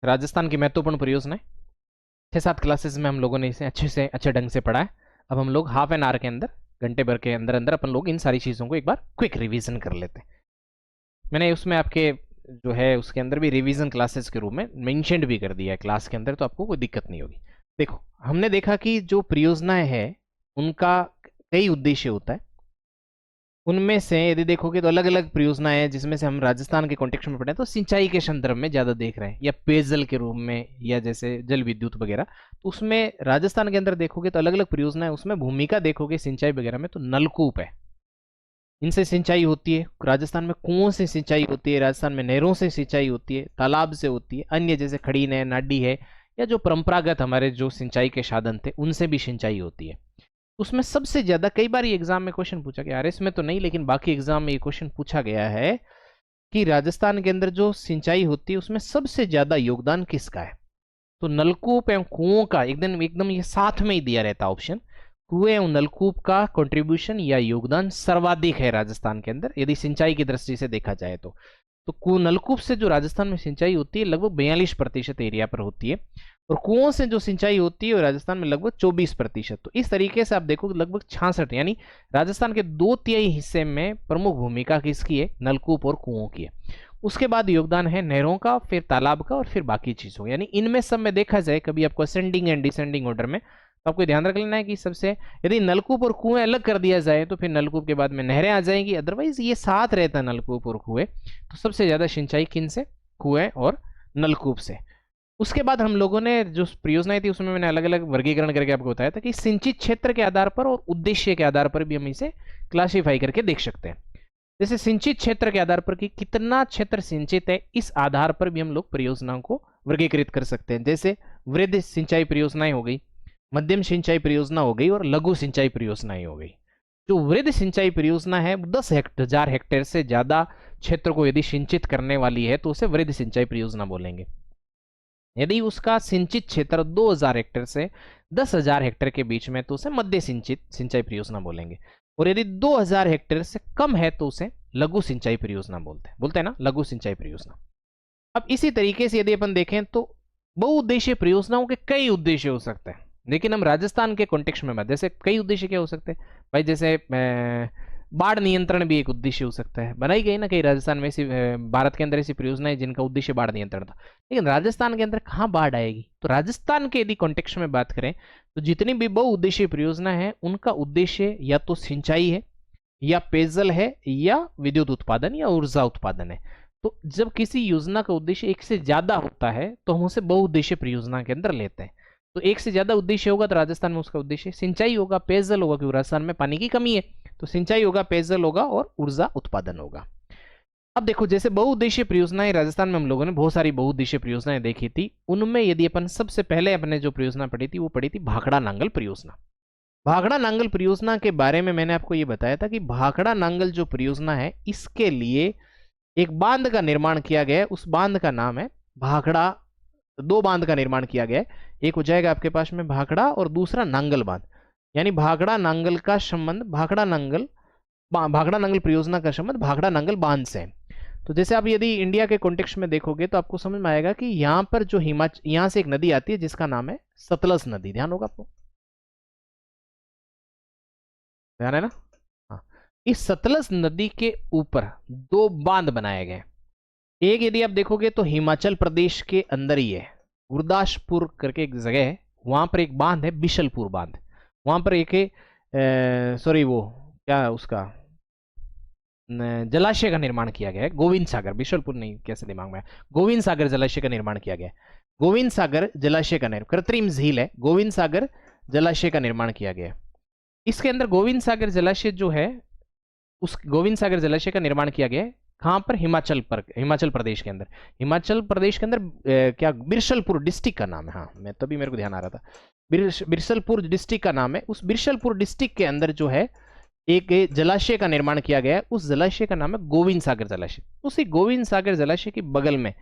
राजस्थान की महत्वपूर्ण परियोजनाएं 6-7 क्लासेस में हम लोगों ने इसे अच्छे ढंग से पढ़ा है। अब हम लोग हाफ एन आवर के अंदर, घंटे भर के अंदर अंदर अपन लोग इन सारी चीज़ों को एक बार क्विक रिवीजन कर लेते हैं। मैंने उसमें आपके जो है उसके अंदर भी रिवीजन क्लासेस के रूप में मेंशन्ड भी कर दिया है क्लास के अंदर, तो आपको कोई दिक्कत नहीं होगी। देखो, हमने देखा कि जो परियोजनाएं हैं उनका कई उद्देश्य होता है। उनमें से यदि देखोगे तो अलग अलग परियोजनाएं हैं, जिसमें से हम राजस्थान के कॉन्टेक्स्ट में पढ़े तो सिंचाई के संदर्भ में ज्यादा देख रहे हैं, या पेयजल के रूप में, या जैसे जल विद्युत वगैरह। तो उसमें राजस्थान के अंदर देखोगे तो अलग अलग परियोजनाएं, उसमें भूमिका देखोगे सिंचाई वगैरह में तो नलकूप है, इनसे सिंचाई होती है। राजस्थान में कुओं से सिंचाई होती है, राजस्थान में नहरों से सिंचाई होती है, तालाब से होती है, अन्य जैसे खड़ी है, नाडी है, या जो परंपरागत हमारे जो सिंचाई के साधन थे उनसे भी सिंचाई होती है। उसमें सबसे ज्यादा, कई बार ये एग्जाम में क्वेश्चन पूछा गया, आरएस में तो नहीं लेकिन बाकी एग्जाम में ये क्वेश्चन पूछा गया है कि राजस्थान के अंदर जो सिंचाई होती है उसमें सबसे ज्यादा योगदान किसका है। तो नलकूप एवं कुओं का एकदम ये साथ में ही दिया रहता है ऑप्शन। कुएं एवं नलकूप का कंट्रीब्यूशन या योगदान सर्वाधिक है राजस्थान के अंदर, यदि सिंचाई की दृष्टि से देखा जाए तो नलकूप से जो राजस्थान में सिंचाई होती है लगभग 42% एरिया पर होती है, और कुओं से जो सिंचाई होती है राजस्थान में लगभग 24%। तो इस तरीके से आप देखो लगभग 66, यानी राजस्थान के 2/3 हिस्से में प्रमुख भूमिका किसकी है, नलकूप और कुओं की है। उसके बाद योगदान है नहरों का, फिर तालाब का, और फिर बाकी चीजों, यानी इनमें सब में देखा जाए कभी आपको असेंडिंग एंड डिसेंडिंग ऑर्डर में, तो आपको ध्यान रख लेना है कि सबसे, यदि नलकूप और कुएं अलग कर दिया जाए तो फिर नलकूप के बाद में नहरें आ जाएंगी, अदरवाइज ये साथ रहता है नलकूप और कुएं। तो सबसे ज्यादा सिंचाई किन से, कुएं और नलकूप से। उसके बाद हम लोगों ने जो परियोजनाएं थी उसमें मैंने अलग अलग वर्गीकरण करके आपको बताया था कि सिंचित क्षेत्र के आधार पर और उद्देश्य के आधार पर भी हम इसे क्लासिफाई करके देख सकते हैं। जैसे सिंचित क्षेत्र के आधार पर कि कितना क्षेत्र सिंचित है, इस आधार पर भी हम लोग परियोजनाओं को वर्गीकृत कर सकते हैं। जैसे वृहद सिंचाई परियोजनाएं हो गई, मध्यम सिंचाई परियोजना हो गई, और लघु सिंचाई परियोजनाएं हो गई। जो वृहद सिंचाई परियोजना है 10,000 हेक्टेयर से ज्यादा क्षेत्र को यदि सिंचित करने वाली है तो उसे वृहद सिंचाई परियोजना बोलेंगे। यदि उसका सिंचित क्षेत्र 2,000 हेक्टेयर से 10,000 हेक्टेयर के बीच में तो उसे मध्य सिंचित सिंचाई परियोजना बोलेंगे, और यदि 2,000 हेक्टेयर से कम है तो उसे लघु सिंचाई परियोजना बोलते हैं ना, लघु सिंचाई परियोजना। अब इसी तरीके से यदि अपन देखें तो बहुउद्देशीय परियोजनाओं के कई उद्देश्य हो सकते हैं, लेकिन हम राजस्थान के कॉन्टेक्स्ट में जैसे कई उद्देश्य क्या हो सकते हैं भाई, जैसे बाढ़ नियंत्रण भी एक उद्देश्य हो सकता है। बनाई गई ना कई राजस्थान में ऐसी, भारत के अंदर ऐसी परियोजनाएं जिनका उद्देश्य बाढ़ नियंत्रण था, लेकिन राजस्थान के अंदर कहाँ बाढ़ आएगी। तो राजस्थान के यदि कॉन्टेक्स्ट में बात करें तो जितनी भी बहुउद्देशीय परियोजना है उनका उद्देश्य या तो सिंचाई है, या पेयजल है, या विद्युत उत्पादन या ऊर्जा उत्पादन है। तो जब किसी योजना का उद्देश्य एक से ज्यादा होता है तो हम उसे बहुउद्देशीय परियोजना के अंदर लेते हैं। तो एक से ज्यादा उद्देश्य होगा तो राजस्थान में उसका उद्देश्य सिंचाई होगा, पेयजल होगा, क्योंकि राजस्थान में पानी की कमी है, तो सिंचाई होगा, पेयजल होगा, और ऊर्जा उत्पादन होगा। अब देखो, जैसे बहुउद्देशीय परियोजनाएं राजस्थान में हम लोगों ने बहुत सारी बहुउद्देशीय परियोजनाएं देखी थी, उनमें यदि अपन सबसे पहले अपने जो परियोजना पढ़ी थी वो पढ़ी थी भाखड़ा नांगल परियोजना। भाखड़ा नांगल परियोजना के बारे में मैंने आपको ये बताया था कि भाखड़ा नांगल जो परियोजना है इसके लिए एक बांध का निर्माण किया गया है, उस बांध का नाम है भाखड़ा। 2 बांध का निर्माण किया गया है, एक हो जाएगा आपके पास में भाखड़ा और दूसरा नांगल बांध, यानी भाखड़ा नांगल का संबंध भाखड़ा नांगल परियोजना का संबंध भाखड़ा नांगल बांध से है। तो जैसे आप यदि इंडिया के कॉन्टेक्स्ट में देखोगे तो आपको समझ में आएगा कि यहाँ पर जो यहाँ से एक नदी आती है जिसका नाम है सतलज नदी, ध्यान होगा आपको, ध्यान है ना। हाँ, इस सतलज नदी के ऊपर 2 बांध बनाए गए। एक यदि आप देखोगे तो हिमाचल प्रदेश के अंदर ही है, गुरदासपुर करके एक जगह है, वहां पर एक बांध है बिशलपुर बांध। वहां पर एक सॉरी वो क्या उसका जलाशय का निर्माण किया गया है, गोविंद सागर, बिशलपुर नहीं, कैसे दिमाग में, गोविंद सागर जलाशय का निर्माण किया गया है। गोविंद सागर जलाशय का कृत्रिम झील है, गोविंद सागर जलाशय का निर्माण किया गया है। इसके अंदर गोविंद सागर जलाशय जो है, उस गोविंद सागर जलाशय का निर्माण किया गया है कहां पर, हिमाचल प्रदेश के अंदर। हिमाचल प्रदेश के अंदर क्या बिरसलपुर डिस्ट्रिक्ट का नाम है, हाँ मैं तभी मेरे को ध्यान आ रहा था, बिरसलपुर डिस्ट्रिक्ट का नाम है। उस बिरसलपुर डिस्ट्रिक्ट के अंदर जो है एक जलाशय का निर्माण किया गया है, उस जलाशय का नाम है गोविंद सागर जलाशय। उसी गोविंद सागर जलाशय के बगल में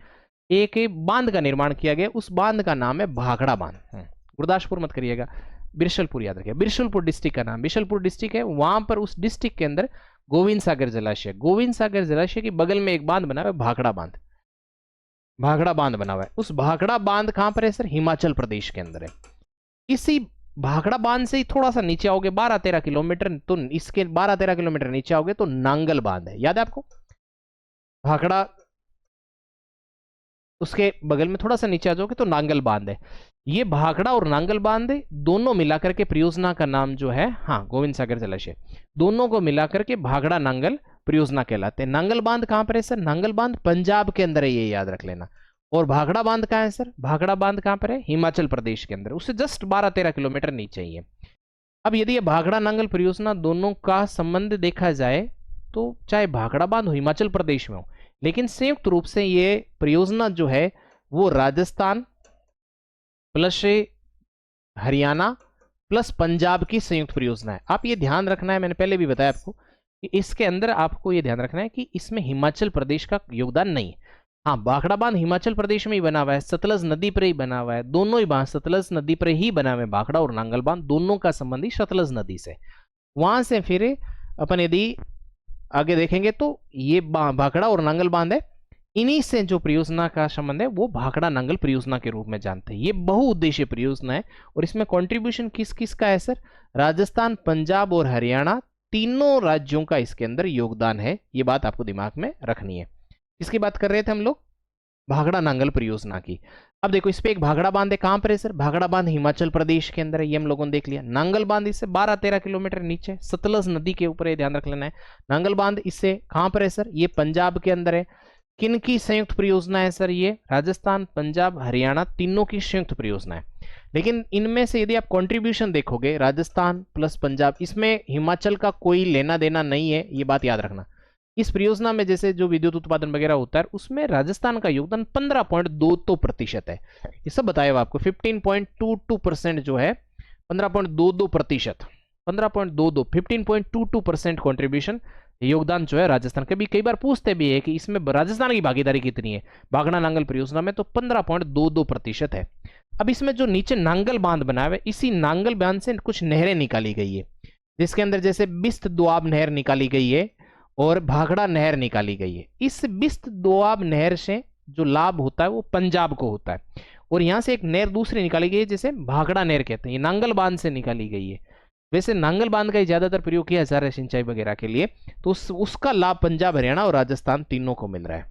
एक बांध का निर्माण किया गया, उस बांध का नाम है भाखड़ा बांध। गुरदासपुर मत करिएगा, बिरसलपुर याद रखिए, बिरसलपुर डिस्ट्रिक्ट का नाम बिरसलपुर डिस्ट्रिक्ट है, वहां पर उस डिस्ट्रिक्ट के अंदर गोविंद सागर जलाशय, गोविंद सागर जलाशय के बगल में एक बांध बना है भाखड़ा बांध। भाखड़ा बांध बना हुआ है। उस भाखड़ा बांध कहां पर है सर? हिमाचल प्रदेश के अंदर है। इसी भाखड़ा बांध से ही थोड़ा सा नीचे आओगे 12-13 किलोमीटर, तो इसके 12-13 किलोमीटर नीचे आओगे तो नांगल बांध है, याद है आपको? भाखड़ा उसके बगल में थोड़ा सा नीचे आ जाओगे तो नांगल बांध है। ये भाखड़ा और नांगल बांध दोनों मिलाकर के परियोजना का नाम जो है, हाँ, गोविंद सागर जलाशय, दोनों को मिलाकर के भाखड़ा नांगल परियोजना कहलाते हैं। नांगल बांध कहां पर है सर? नांगल बांध पंजाब के अंदर है, ये याद रख लेना। और भाखड़ा बांध कहां है सर? भाखड़ा बांध कहां पर है? हिमाचल प्रदेश के अंदर, उससे जस्ट 12-13 किलोमीटर नीचे ही है। अब यदि ये भाखड़ा नांगल परियोजना दोनों का संबंध देखा जाए तो चाहे भाखड़ा बांध हो हिमाचल प्रदेश में हो, लेकिन संयुक्त रूप से ये परियोजना जो है वो राजस्थान प्लस हरियाणा प्लस पंजाब की संयुक्त परियोजना है। आप ये ध्यान रखना है, मैंने पहले भी बताया आपको कि इसके अंदर आपको ये ध्यान रखना है कि इसमें हिमाचल प्रदेश का योगदान नहीं है। हाँ, भाखड़ा बांध हिमाचल प्रदेश में ही बना हुआ है, सतलज नदी पर ही बना हुआ है, दोनों ही बांध सतलज नदी पर ही बना हुए हैं। भाखड़ा और नांगल बांध दोनों का संबंध ही सतलज नदी से। वहां से फिर अपन यदि आगे देखेंगे तो ये भाखड़ा और नांगल बांध है, इन्हीं से जो परियोजना का संबंध है वो भाखड़ा नांगल परियोजना के रूप में जानते हैं। ये बहुउद्देशीय परियोजना है और इसमें कंट्रीब्यूशन किस किस का है सर? राजस्थान, पंजाब और हरियाणा तीनों राज्यों का इसके अंदर योगदान है। ये बात आपको दिमाग में रखनी है। किसकी बात कर रहे थे हम लोग? भाखड़ा नांगल परियोजना की। अब देखो इस पे एक भाखड़ा बांध है, कहां पर है सर? भाखड़ा बांध हिमाचल प्रदेश के अंदर है, ये हम लोगों ने देख लिया। नांगल बांध इससे 12-13 किलोमीटर नीचे सतलज नदी के ऊपर है, ध्यान रख लेना है। नांगल बांध इससे कहां पर है सर? ये पंजाब के अंदर है। किन की संयुक्त परियोजना है सर? ये राजस्थान, पंजाब, हरियाणा तीनों की संयुक्त परियोजना है। लेकिन इनमें से यदि आप कंट्रीब्यूशन देखोगे, राजस्थान प्लस पंजाब, इसमें हिमाचल का कोई लेना देना नहीं है, ये बात याद रखना। इस परियोजना में जैसे जो विद्युत उत्पादन वगैरह होता है उसमें राजस्थान का योगदान 15.22% है। ये सब बताया हुआ आपको। 15.22% जो है, 15.22%, 15.22, 15.22% कॉन्ट्रीब्यूशन, योगदान जो है राजस्थान के। भी कई बार पूछते भी है कि इसमें राजस्थान की भागीदारी कितनी है भाखड़ा नांगल परियोजना में, तो 15.22% है। अब इसमें जो नीचे नांगल बांध बना है, इसी नांगल बांध से कुछ नहरें निकाली गई है, जिसके अंदर जैसे बिस्त दोआब नहर निकाली गई है और भाखड़ा नहर निकाली गई है। इस बिस्त दोआब नहर से जो लाभ होता है वो पंजाब को होता है, और यहां से एक नहर दूसरी निकाली गई है जिसे भाखड़ा नहर कहते हैं, ये नांगल बांध से निकाली गई है। वैसे नांगल बांध का ही ज्यादातर प्रयोग किया जा रहा है सिंचाई वगैरह के लिए, तो उसका लाभ पंजाब, हरियाणा और राजस्थान तीनों को मिल रहा है।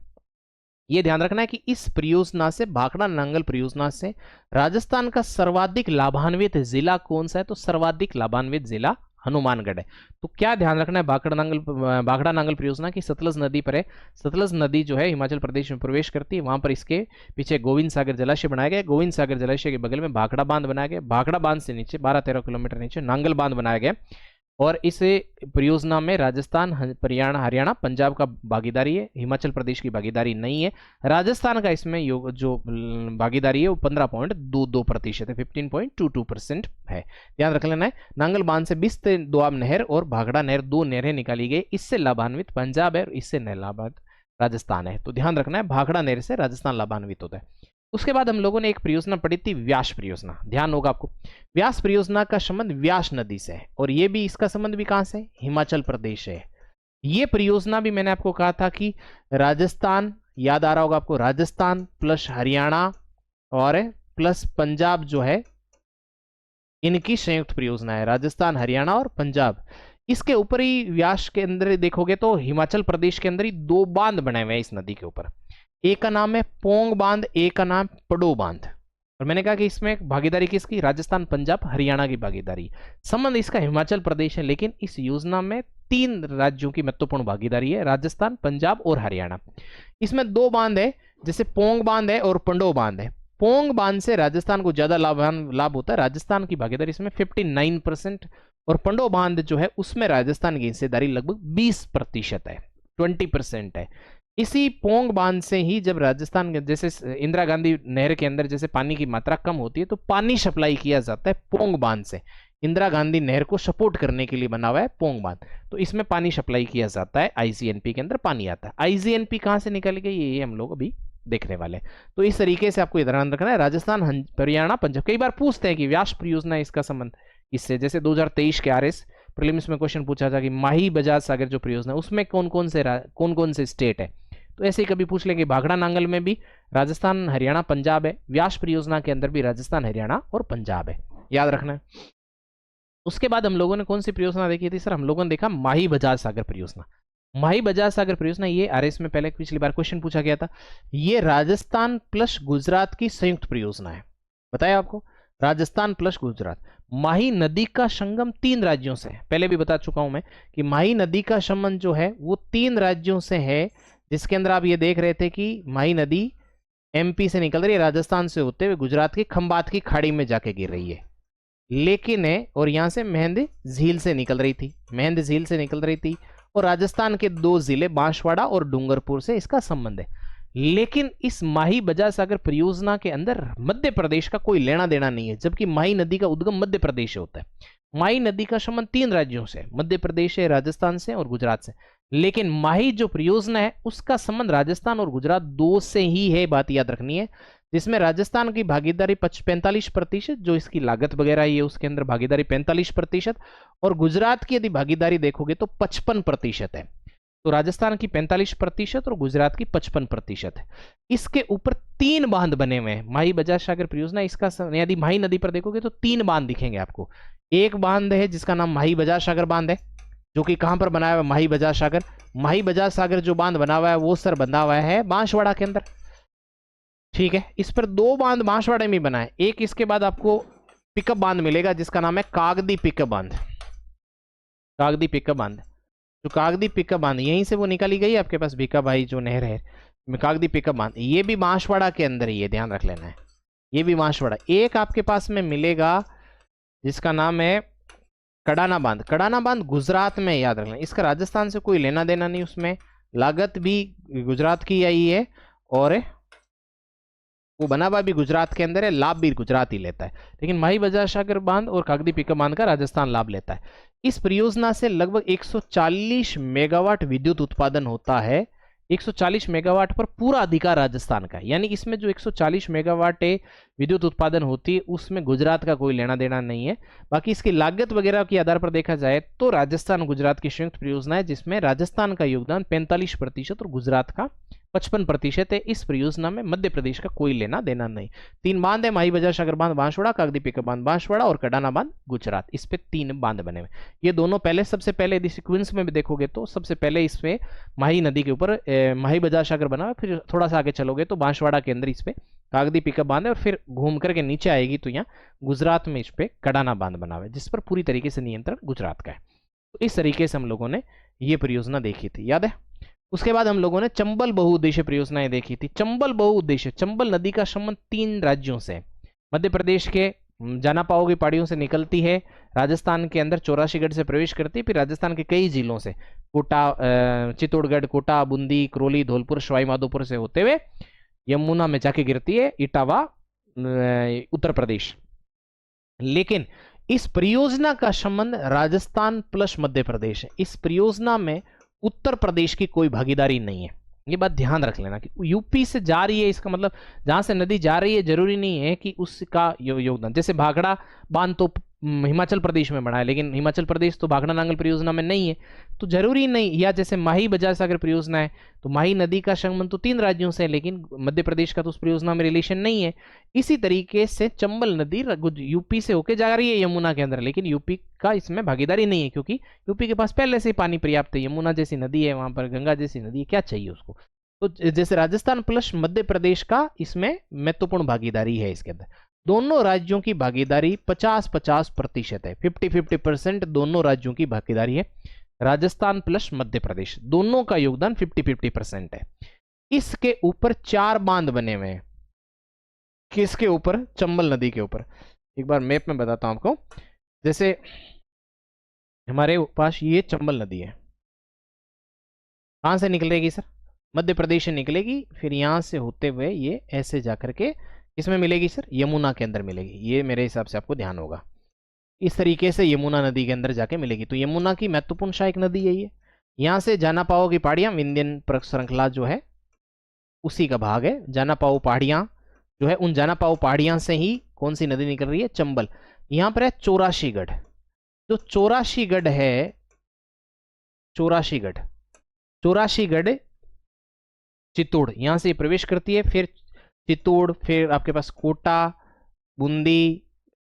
ये ध्यान रखना है कि इस परियोजना से, भाखड़ा नांगल परियोजना से राजस्थान का सर्वाधिक लाभान्वित जिला कौन सा है? तो सर्वाधिक लाभान्वित जिला हनुमानगढ़ है। तो क्या ध्यान रखना है भाखड़ा नांगल परियोजना की? सतलज नदी पर है। सतलज नदी जो है हिमाचल प्रदेश में प्रवेश करती है, वहां पर इसके पीछे गोविंद सागर जलाशय बनाया गया। गोविंद सागर जलाशय के बगल में भाखड़ा बांध बनाया गया। भाखड़ा बांध से नीचे 12-13 किलोमीटर नीचे नांगल बांध बनाया गया, और इस परियोजना में राजस्थान, हरियाणा, पंजाब का भागीदारी है, हिमाचल प्रदेश की भागीदारी नहीं है। राजस्थान का इसमें जो भागीदारी है वो 15.22% है, 15.22% है, ध्यान रख लेना है। नांगल बांध से बिस्त दोआब नहर और भाखड़ा नहर, दो नहरें निकाली गई, इससे लाभान्वित पंजाब है और इससे लाभान्वित राजस्थान है। तो ध्यान रखना है, भाखड़ा नहर से राजस्थान लाभान्वित होता है। उसके बाद हम लोगों ने एक परियोजना पढ़ी थी, व्यास परियोजना, ध्यान होगा आपको। व्यास परियोजना का संबंध व्यास नदी से है, और ये भी, इसका संबंध भी कहां से? हिमाचल प्रदेश से है। ये परियोजना भी मैंने आपको कहा था कि राजस्थान, याद आ रहा होगा आपको, राजस्थान प्लस हरियाणा और प्लस पंजाब जो है, इनकी संयुक्त परियोजना है, राजस्थान, हरियाणा और पंजाब। इसके ऊपर ही व्यास के अंदर देखोगे तो हिमाचल प्रदेश के अंदर ही दो बांध बने हुए हैं इस नदी के ऊपर। एक का नाम है पोंग बांध, एक का नाम पड़ो बांध। और मैंने कहा कि इसमें भागीदारी किसकी? राजस्थान, पंजाब, हरियाणा की भागीदारी। संबंध इसका हिमाचल प्रदेश है, लेकिन इस योजना में 3 राज्यों की महत्वपूर्ण भागीदारी है, राजस्थान, पंजाब और हरियाणा। इसमें 2 बांध है, जैसे पोंग बांध है और पंडो बांध है। पोंग बांध से राजस्थान को ज्यादा लाभ होता है, राजस्थान की भागीदारी इसमें 59%, और पंडो बांध जो है उसमें राजस्थान की हिस्सेदारी लगभग 20% है, 20% है। इसी पोंग बांध से ही जब राजस्थान के, जैसे इंदिरा गांधी नहर के अंदर जैसे पानी की मात्रा कम होती है तो पानी सप्लाई किया जाता है पोंग बांध से। इंदिरा गांधी नहर को सपोर्ट करने के लिए बना हुआ है पोंग बांध, तो इसमें पानी सप्लाई किया जाता है, आईजीएनपी के अंदर पानी आता है। आईजीएनपी कहां से निकल गई ये हम लोग अभी देखने वाले। तो इस तरीके से आपको ध्यान रखना है, राजस्थान, हरियाणा, पंजाब। कई बार पूछते हैं कि व्यास परियोजना, इसका संबंध इससे, जैसे 2023 के आरएस प्रीलिम्स में क्वेश्चन पूछा था कि माही बजाज सागर जो परियोजना है उसमें कौन कौन से स्टेट है, तो ऐसे ही कभी पूछ लेंगे भाखड़ा नांगल में भी राजस्थान हरियाणा पंजाब है, व्यास परियोजना के अंदर भी राजस्थान हरियाणा और पंजाब है, याद रखना है। उसके बाद हम लोगों ने कौन सी परियोजना देखी थी सर? हम लोगों ने देखा माही बजाज सागर परियोजना। माही बजाज सागर परियोजना ये आरएस में पहले पिछली बार क्वेश्चन पूछा गया था, ये राजस्थान प्लस गुजरात की संयुक्त परियोजना है। बताया आपको, राजस्थान प्लस गुजरात। माही नदी का संगम 3 राज्यों से है, पहले भी बता चुका हूं मैं कि माही नदी का संबंध जो है वो 3 राज्यों से है, जिसके अंदर आप ये देख रहे थे कि माही नदी एमपी से निकल रही है, राजस्थान से होते हुए गुजरात की खंबात की खाड़ी में जाके गिर रही है, लेकिन है और यहां से मेहंद झील से निकल रही थी, मेहंद झील से निकल रही थी, और राजस्थान के 2 जिले बांसवाड़ा और डूंगरपुर से इसका संबंध है। लेकिन इस माही बजाज सागर परियोजना के अंदर मध्य प्रदेश का कोई लेना देना नहीं है, जबकि माही नदी का उद्गम मध्य प्रदेश से होता है। माही नदी का संबंध 3 राज्यों से, मध्य प्रदेश से, राजस्थान से और गुजरात से, लेकिन माही जो परियोजना है उसका संबंध राजस्थान और गुजरात 2 से ही है, बात याद रखनी है। जिसमें राजस्थान की भागीदारी 45%, जो इसकी लागत वगैरह ये उसके अंदर भागीदारी 45%, और गुजरात की यदि भागीदारी देखोगे तो 55% है। तो राजस्थान की 45% और गुजरात की 55% है। इसके ऊपर 3 बांध बने हुए हैं माही बजाज सागर परियोजना। इसका यदि माही नदी पर देखोगे तो 3 बांध दिखेंगे आपको। एक बांध है जिसका नाम माही बजाज सागर बांध है, जो कि कहां पर बनाया हुआ है? माही बजाज सागर। माही बजाज सागर जो बांध बना हुआ है वो सर बना हुआ है बांसवाड़ा के अंदर, ठीक है। इस पर 2 बांध बांसवाड़े में बना है। एक इसके बाद आपको पिकअप बांध मिलेगा जिसका नाम है कागदी पिकअप बांध। कागदी पिकअप बांध, जो कागदी पिकअप बांध यहीं से वो निकाली गई है आपके पास, भीखा भाई जो नहर है, कागदी पिकअप बांध, ये भी बांसवाड़ा के अंदर ही है, ध्यान रख लेना है, ये भी बांसवाड़ा। एक आपके पास में मिलेगा जिसका नाम है कडाना बांध। कडाना बांध गुजरात में, याद रखना, इसका राजस्थान से कोई लेना देना नहीं, उसमें लागत भी गुजरात की आई है और वो बना हुआ भी गुजरात के अंदर है, लाभ भी गुजरात ही लेता है। लेकिन माही बजाज सागर बांध और कागदी पिकअप बांध का राजस्थान लाभ लेता है। इस परियोजना से लगभग 140 मेगावाट विद्युत उत्पादन होता है। 140 मेगावाट पर पूरा अधिकार राजस्थान का है, यानी इसमें जो 140 मेगावाट विद्युत उत्पादन होती है उसमें गुजरात का कोई लेना देना नहीं है। बाकी इसकी लागत वगैरह के आधार पर देखा जाए तो राजस्थान गुजरात की संयुक्त परियोजना है, जिसमें राजस्थान का योगदान 45% और गुजरात का 55% है। इस परियोजना में मध्य प्रदेश का कोई लेना देना नहीं। 3 बांध है, माही बजाज सागर बांध बांसवाड़ा, कागदी पिकअप बांध बांसवाड़ा और कडाना बांध गुजरात। इस पे 3 बांध बने हुए। ये दोनों पहले, सबसे पहले यदि सीक्वेंस में भी देखोगे तो सबसे पहले इसमें माही नदी के ऊपर माही बजाज सागर बना, फिर थोड़ा सा आगे चलोगे तो बांसवाड़ा के अंदर इस पे कागदी पिकअप बांध है, और फिर घूम करके नीचे आएगी तो यहाँ गुजरात में इस पे कडाना बांध बना हुआ है, जिस पर पूरी तरीके से नियंत्रण गुजरात का है। तो इस तरीके से हम लोगों ने ये परियोजना देखी थी, याद है। उसके बाद हम लोगों ने चंबल बहुउद्देश्य परियोजनाएं देखी थी। चंबल बहुउद्देश्य, चंबल नदी का संबंध 3 राज्यों से, मध्य प्रदेश के जानापाओ की पहाड़ियों से निकलती है, राजस्थान के अंदर चौरासीगढ़ से प्रवेश करती है, फिर राजस्थान के कई जिलों से, कोटा, चित्तौड़गढ़, कोटा, बूंदी, करौली, धौलपुर, सवाई माधोपुर से होते हुए यमुना में जाके गिरती है, इटावा, उत्तर प्रदेश। लेकिन इस परियोजना का संबंध राजस्थान प्लस मध्य प्रदेश है। इस परियोजना में उत्तर प्रदेश की कोई भागीदारी नहीं है, ये बात ध्यान रख लेना कि यूपी से जा रही है, इसका मतलब जहां से नदी जा रही है जरूरी नहीं है कि उसका योगदान। जैसे भाखड़ा बांध तो हिमाचल प्रदेश में बना है, लेकिन हिमाचल प्रदेश तो भाखड़ा नांगल परियोजना में नहीं है, तो जरूरी नहीं। या जैसे माही बजाज सागर परियोजना है तो माही नदी का संबंध तो 3 राज्यों से है, लेकिन मध्य प्रदेश का तो उस परियोजना में रिलेशन नहीं है। इसी तरीके से चंबल नदी यूपी से होके जा रही है यमुना के अंदर, लेकिन यूपी का इसमें भागीदारी नहीं है, क्योंकि यूपी के पास पहले से ही पानी पर्याप्त है, यमुना जैसी नदी है वहां पर, गंगा जैसी नदी है, क्या चाहिए उसको। तो जैसे राजस्थान प्लस मध्य प्रदेश का इसमें महत्वपूर्ण भागीदारी है। इसके अंदर दोनों राज्यों की भागीदारी 50-50% है, 50-50% दोनों राज्यों की भागीदारी है। राजस्थान प्लस मध्य प्रदेश दोनों का योगदान 50-50% है। इसके ऊपर 4 बांध बने हुए हैं। किसके ऊपर? चंबल नदी के ऊपर। एक बार मैप में बताता हूं आपको। जैसे हमारे पास ये चंबल नदी है, कहां से निकलेगी सर? मध्य प्रदेश से निकलेगी, फिर यहां से होते हुए ये ऐसे जाकर के इसमें मिलेगी सर, यमुना के अंदर मिलेगी। ये मेरे हिसाब से आपको ध्यान होगा, इस तरीके से यमुना नदी के अंदर जाके मिलेगी। तो यमुना की महत्वपूर्ण सहायक नदी है ये। यहां से जानापाओ की पहाड़ियां, विंध्यन श्रृंखला जो है उसी का भाग है। जानापाओ पहाड़ियां जो है, उन जानापाओ पहाड़ियां से ही कौन सी नदी निकल रही है? चंबल। यहां पर है चौरासीगढ़, जो चौरासीगढ़ है, चौरासीगढ़ चित्तौड़, यहां से प्रवेश करती है, फिर चित्तौड़, फिर आपके पास कोटा, बूंदी,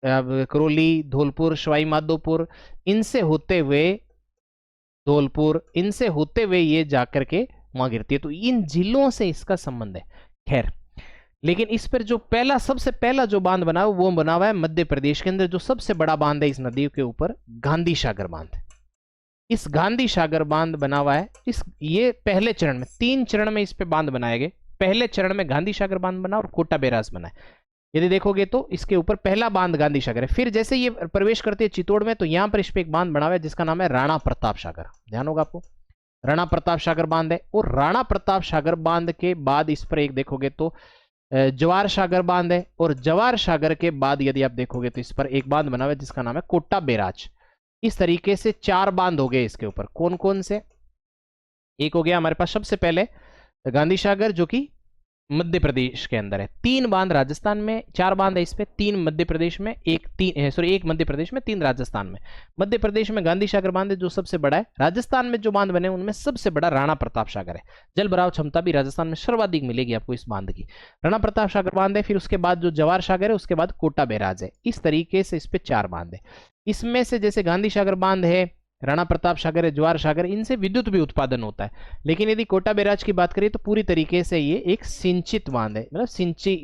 करौली, धौलपुर, सवाई माधोपुर, इनसे होते हुए धौलपुर, इनसे होते हुए ये जाकर के वहां गिरती है। तो इन जिलों से इसका संबंध है। खैर, लेकिन इस पर जो पहला, सबसे पहला जो बांध बना वो बना हुआ है मध्य प्रदेश के अंदर। जो सबसे बड़ा बांध है इस नदी के ऊपर, गांधी सागर बांध। इस गांधी सागर बांध बना हुआ है। ये पहले चरण में, 3 चरण में इस पे बांध बनाए गए। पहले चरण में गांधी सागर बांध बना और कोटा बैराज बना है। यदि देखोगे तो इसके ऊपर पहला बांध गांधी सागर है। फिर जैसे ये प्रवेश करती है चित्तौड़ में, तो यहां पर इस पे एक बांध बना हुआ है जिसका नाम है राणा प्रताप सागर। ध्यान होगा आपको, राणा प्रताप सागर बांध है। और राणा प्रताप सागर बांध के बाद इस पर एक देखोगे तो जवार सागर बांध है। और जवार सागर के बाद यदि आप देखोगे तो इस पर एक बांध बना हुआ है जिसका नाम है कोटा बैराज। इस तरीके से 4 बांध हो गए इसके ऊपर। कौन कौन से? एक हो गया हमारे पास सबसे पहले गांधी सागर, जो कि मध्य प्रदेश के अंदर है। 3 बांध राजस्थान में, 4 बांध है इस पे, 3 मध्य प्रदेश में, एक मध्य प्रदेश में, 3 राजस्थान में। मध्य प्रदेश में गांधी सागर बांध है जो सबसे बड़ा है। राजस्थान में जो बांध बने उनमें सबसे बड़ा राणा प्रताप सागर है। जल भराव क्षमता भी राजस्थान में सर्वाधिक मिलेगी आपको इस बांध की। राणा प्रताप सागर बांध है, फिर उसके बाद जो जवार सागर है, उसके बाद कोटा बैराज है। इस तरीके से इस पे 4 बांध है। इसमें से जैसे गांधी सागर बांध है, राणा प्रताप सागर है, जवार सागर, इनसे विद्युत भी उत्पादन होता है। लेकिन यदि कोटा बैराज की बात करें तो पूरी तरीके से ये एक सिंचित बांध है, मतलब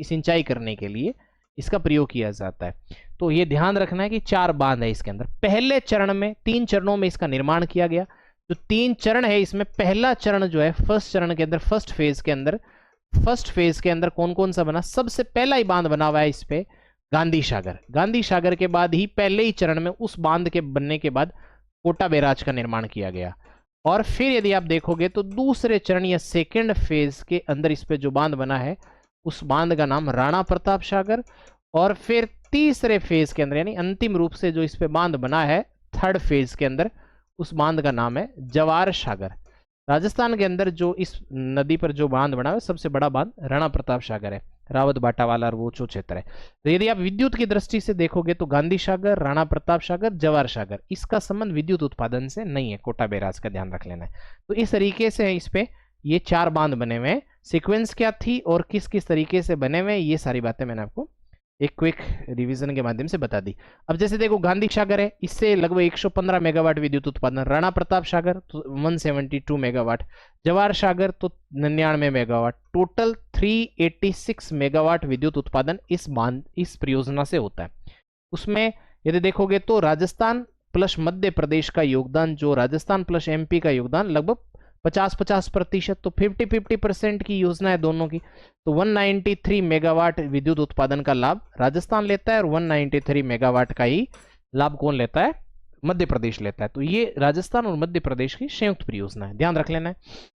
सिंचाई करने के लिए इसका प्रयोग किया जाता है। तो ये ध्यान रखना है कि 4 बांध है इसके अंदर। पहले चरण में, 3 चरणों में इसका निर्माण किया गया। जो 3 चरण है इसमें पहला चरण जो है, फर्स्ट चरण के अंदर, फर्स्ट फेज के अंदर कौन कौन सा बना? सबसे पहला ही बांध बना हुआ है इस पे गांधी सागर। गांधी सागर के बाद ही पहले ही चरण में उस बांध के बनने के बाद कोटा बैराज का निर्माण किया गया। और फिर यदि आप देखोगे तो दूसरे चरण या सेकंड फेज के अंदर इस पे जो बांध बना है उस बांध का नाम राणा प्रताप सागर। और फिर तीसरे फेज के अंदर, यानी अंतिम रूप से जो इस पे बांध बना है थर्ड फेज के अंदर, उस बांध का नाम है जवार सागर। राजस्थान के अंदर जो इस नदी पर जो बांध बना है सबसे बड़ा बांध राणा प्रताप सागर है, रावत बाटावाला और वो जो क्षेत्र है। तो यदि आप विद्युत की दृष्टि से देखोगे तो गांधी सागर, राणा प्रताप सागर, जवार सागर, इसका संबंध विद्युत उत्पादन से नहीं है। कोटा बैराज का ध्यान रख लेना है। तो इस तरीके से इस पे ये 4 बांध बने हुए हैं। सीक्वेंस क्या थी और किस किस तरीके से बने हुए, ये सारी बातें मैंने आपको एक क्विक रिवीजन के माध्यम से बता दी। अब जैसे देखो गांधी सागर है, इससे लगभग 115 मेगावाट विद्युत उत्पादन। राणा प्रताप सागर तो 172 मेगावाट, जवार सागर तो 99 मेगावाट, टोटल 386 मेगावाट विद्युत उत्पादन इस परियोजना से होता है। उसमें यदि देखोगे तो राजस्थान प्लस मध्य प्रदेश का योगदान, जो राजस्थान प्लस एमपी का योगदान लगभग 50-50%, तो 50-50% की योजना है दोनों की। तो 193 मेगावाट विद्युत उत्पादन का लाभ राजस्थान लेता है और 193 मेगावाट का ही लाभ कौन लेता है? मध्य प्रदेश लेता है। तो ये राजस्थान और मध्य प्रदेश की संयुक्त परियोजना है, ध्यान रख लेना है।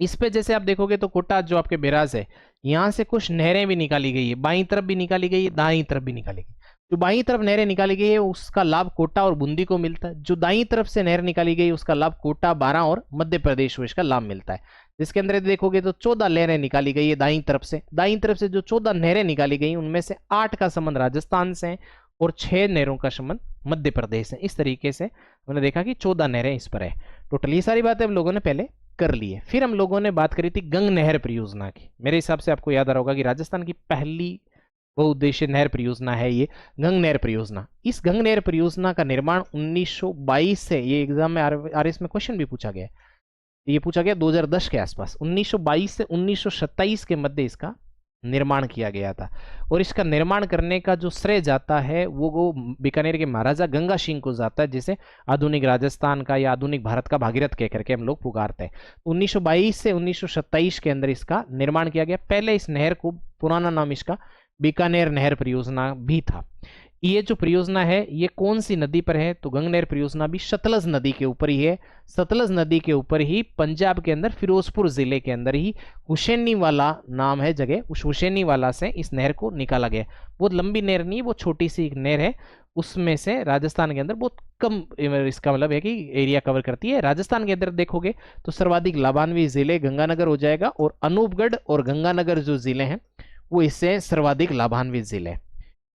इस पे जैसे आप देखोगे तो कोटा जो आपके बैराज है, यहां से कुछ नहरें भी निकाली गई है, बाईं तरफ भी निकाली गई है, दाईं तरफ भी निकाली गई। जो बाईं तरफ नहरें निकाली गई है उसका लाभ कोटा और बूंदी को मिलता है। जो दाईं तरफ से नहर निकाली गई उसका लाभ कोटा, बारां और मध्य प्रदेश को इसका लाभ मिलता है। जिसके अंदर देखोगे तो 14 नहरें निकाली गई है दाईं तरफ से। दाईं तरफ से जो 14 नहरें निकाली गई उनमें से 8 का संबंध राजस्थान से है और 6 नहरों का संबंध मध्य प्रदेश से। इस तरीके से हमने देखा कि 14 नहरें इस पर है टोटल। ये सारी बातें हम लोगों ने पहले कर ली है। फिर हम लोगों ने बात करी थी गंग नहर परियोजना की। मेरे हिसाब से आपको याद आ रहा होगा कि राजस्थान की पहली बहुउद्देशीय नहर परियोजना है ये गंग नहर परियोजना। इस गंग नहर परियोजना का निर्माण 1922 से, ये एग्जाम में आरएस में क्वेश्चन भी पूछा गया है, ये पूछा गया 2010 के आसपास, 1922 से 1927 के मध्य इसका निर्माण किया गया था। और इसका निर्माण करने का जो श्रेय जाता है वो बीकानेर के महाराजा गंगा सिंह को जाता है, जिसे आधुनिक राजस्थान का या आधुनिक भारत का भागीरथ कह करके हम लोग पुकारते हैं। 1922 से 1927 के अंदर इसका निर्माण किया गया। पहले इस नहर को, पुराना नाम इसका बीकानेर नहर परियोजना भी था। ये जो परियोजना है ये कौन सी नदी पर है? तो गंग नहर परियोजना भी सतलज नदी के ऊपर ही है। सतलज नदी के ऊपर ही पंजाब के अंदर फिरोजपुर जिले के अंदर ही हुसैनी वाला नाम है जगह, उस हुसैनी वाला से इस नहर को निकाला गया। बहुत लंबी नहर नहीं है, वो छोटी सी एक नहर है, उसमें से राजस्थान के अंदर बहुत कम, इसका मतलब है कि एरिया कवर करती है। राजस्थान के अंदर देखोगे तो सर्वाधिक लाभान्वित जिले गंगानगर हो जाएगा और अनूपगढ़ और गंगानगर जो जिले हैं वो इससे सर्वाधिक लाभान्वित जिले।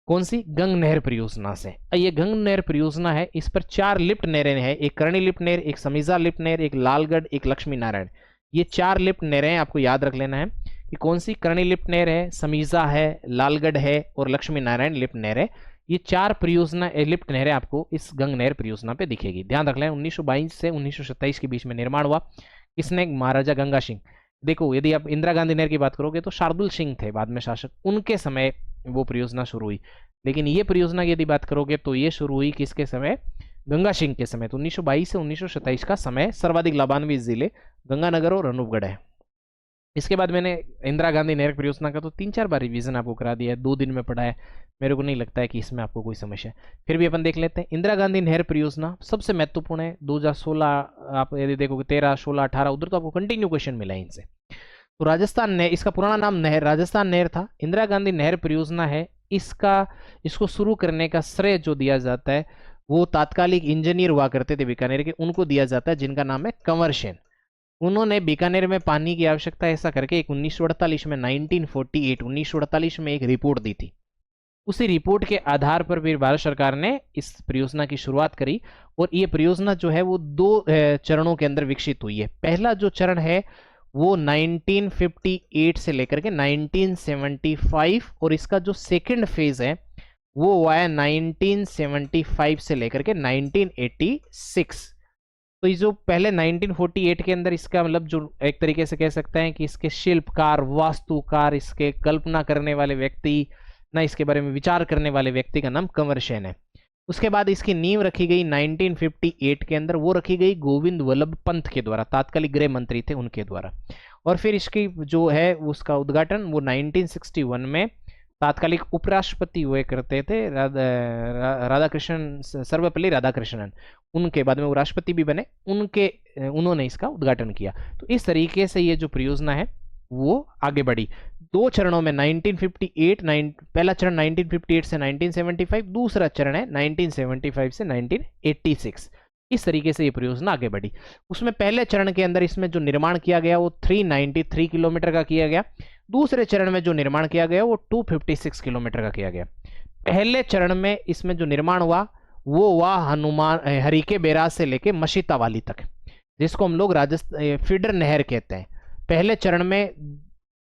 कौन सी? गंग नहर परियोजना से। ये गंग नहर परियोजना है, इस पर 4 लिफ्ट नहरें हैं, एक करणी लिफ्ट नहर, एक समीजा लिफ्ट नहर, एक लालगढ़, एक लक्ष्मी नारायण। ये 4 लिफ्ट नहरें आपको याद रख लेना है कि कौन सी। करणी लिफ्ट नहर है, समीजा है, लालगढ़ है और लक्ष्मी नारायण लिफ्ट नहर है। ये 4 परियोजना लिफ्ट नहरें आपको इस गंग नहर परियोजना पे दिखेगी। ध्यान रख लें 1922 से 1927 के बीच में निर्माण हुआ। किसने? महाराजा गंगा सिंह। देखो यदि आप इंदिरा गांधी नहर की बात करोगे तो शार्दुल सिंह थे बाद में शासक, उनके समय वो परियोजना शुरू हुई। लेकिन ये परियोजना की यदि बात करोगे तो ये शुरू हुई किसके समय? गंगा सिंह के समय। तो 1922 से 1927 का समय। सर्वाधिक लाभान्वित जिले गंगानगर और अनूपगढ़ है। इसके बाद मैंने इंदिरा गांधी नहर परियोजना का तो 3-4 बार रिवीजन आपको करा दिया है, 2 दिन में पढ़ा है। मेरे को नहीं लगता है कि इसमें आपको कोई समस्या है। फिर भी अपन देख लेते हैं। इंदिरा गांधी नहर परियोजना सबसे महत्वपूर्ण है। 2016 आप यदि देखोगे 13, 16, 18 उधर तो आपको कंटिन्यू क्वेश्चन मिला है इनसे। तो राजस्थान नहर, इसका पुराना नाम नहर राजस्थान नहर था। इंदिरा गांधी नहर परियोजना है। इसको शुरू करने का श्रेय जो दिया जाता है वो तात्कालिक इंजीनियर हुआ करते थे बीकानेर के, उनको दिया जाता है, जिनका नाम है कंवर सेन। उन्होंने बीकानेर में पानी की आवश्यकता ऐसा करके एक 1948 में 1948 में एक रिपोर्ट दी थी। उसी रिपोर्ट के आधार पर फिर भारत सरकार ने इस परियोजना की शुरुआत करी और ये परियोजना जो है वो 2 चरणों के अंदर विकसित हुई है। पहला जो चरण है वो 1958 से लेकर के 1975 और इसका जो सेकंड फेज है वो हुआ है 1975 से लेकर के 1986। तो ये जो पहले 1948 के अंदर इसका मतलब जो एक तरीके से कह सकते हैं कि इसके शिल्पकार, वास्तुकार, इसके कल्पना करने वाले व्यक्ति ना, इसके बारे में विचार करने वाले व्यक्ति का नाम कंवर सेन है। उसके बाद इसकी नींव रखी गई 1958 के अंदर, वो रखी गई गोविंद वल्लभ पंत के द्वारा, तात्कालिक गृह मंत्री थे उनके द्वारा। और फिर इसकी जो है उसका उद्घाटन वो 1961 में तात्कालिक उपराष्ट्रपति हुए करते थे राधाकृष्णन, सर्वपल्ली राधाकृष्णन, उनके बाद में वो राष्ट्रपति भी बने, उन्होंने इसका उद्घाटन किया। तो इस तरीके से ये जो परियोजना है वो आगे बढ़ी 2 चरणों में। 1958 पहला चरण 1958 से 1975, दूसरा चरण है 1975 से 1986। इस तरीके से ये परियोजना आगे बढ़ी। उसमें पहले चरण के अंदर इसमें जो निर्माण किया गया वो 393 किलोमीटर का किया गया। दूसरे चरण में जो निर्माण किया गया वो 256 किलोमीटर का किया गया। पहले चरण में इसमें जो निर्माण हुआ वो हुआ हरीके बैराज से लेके मशीतावाली तक, जिसको हम लोग राजस्थान फीडर नहर कहते हैं। पहले चरण में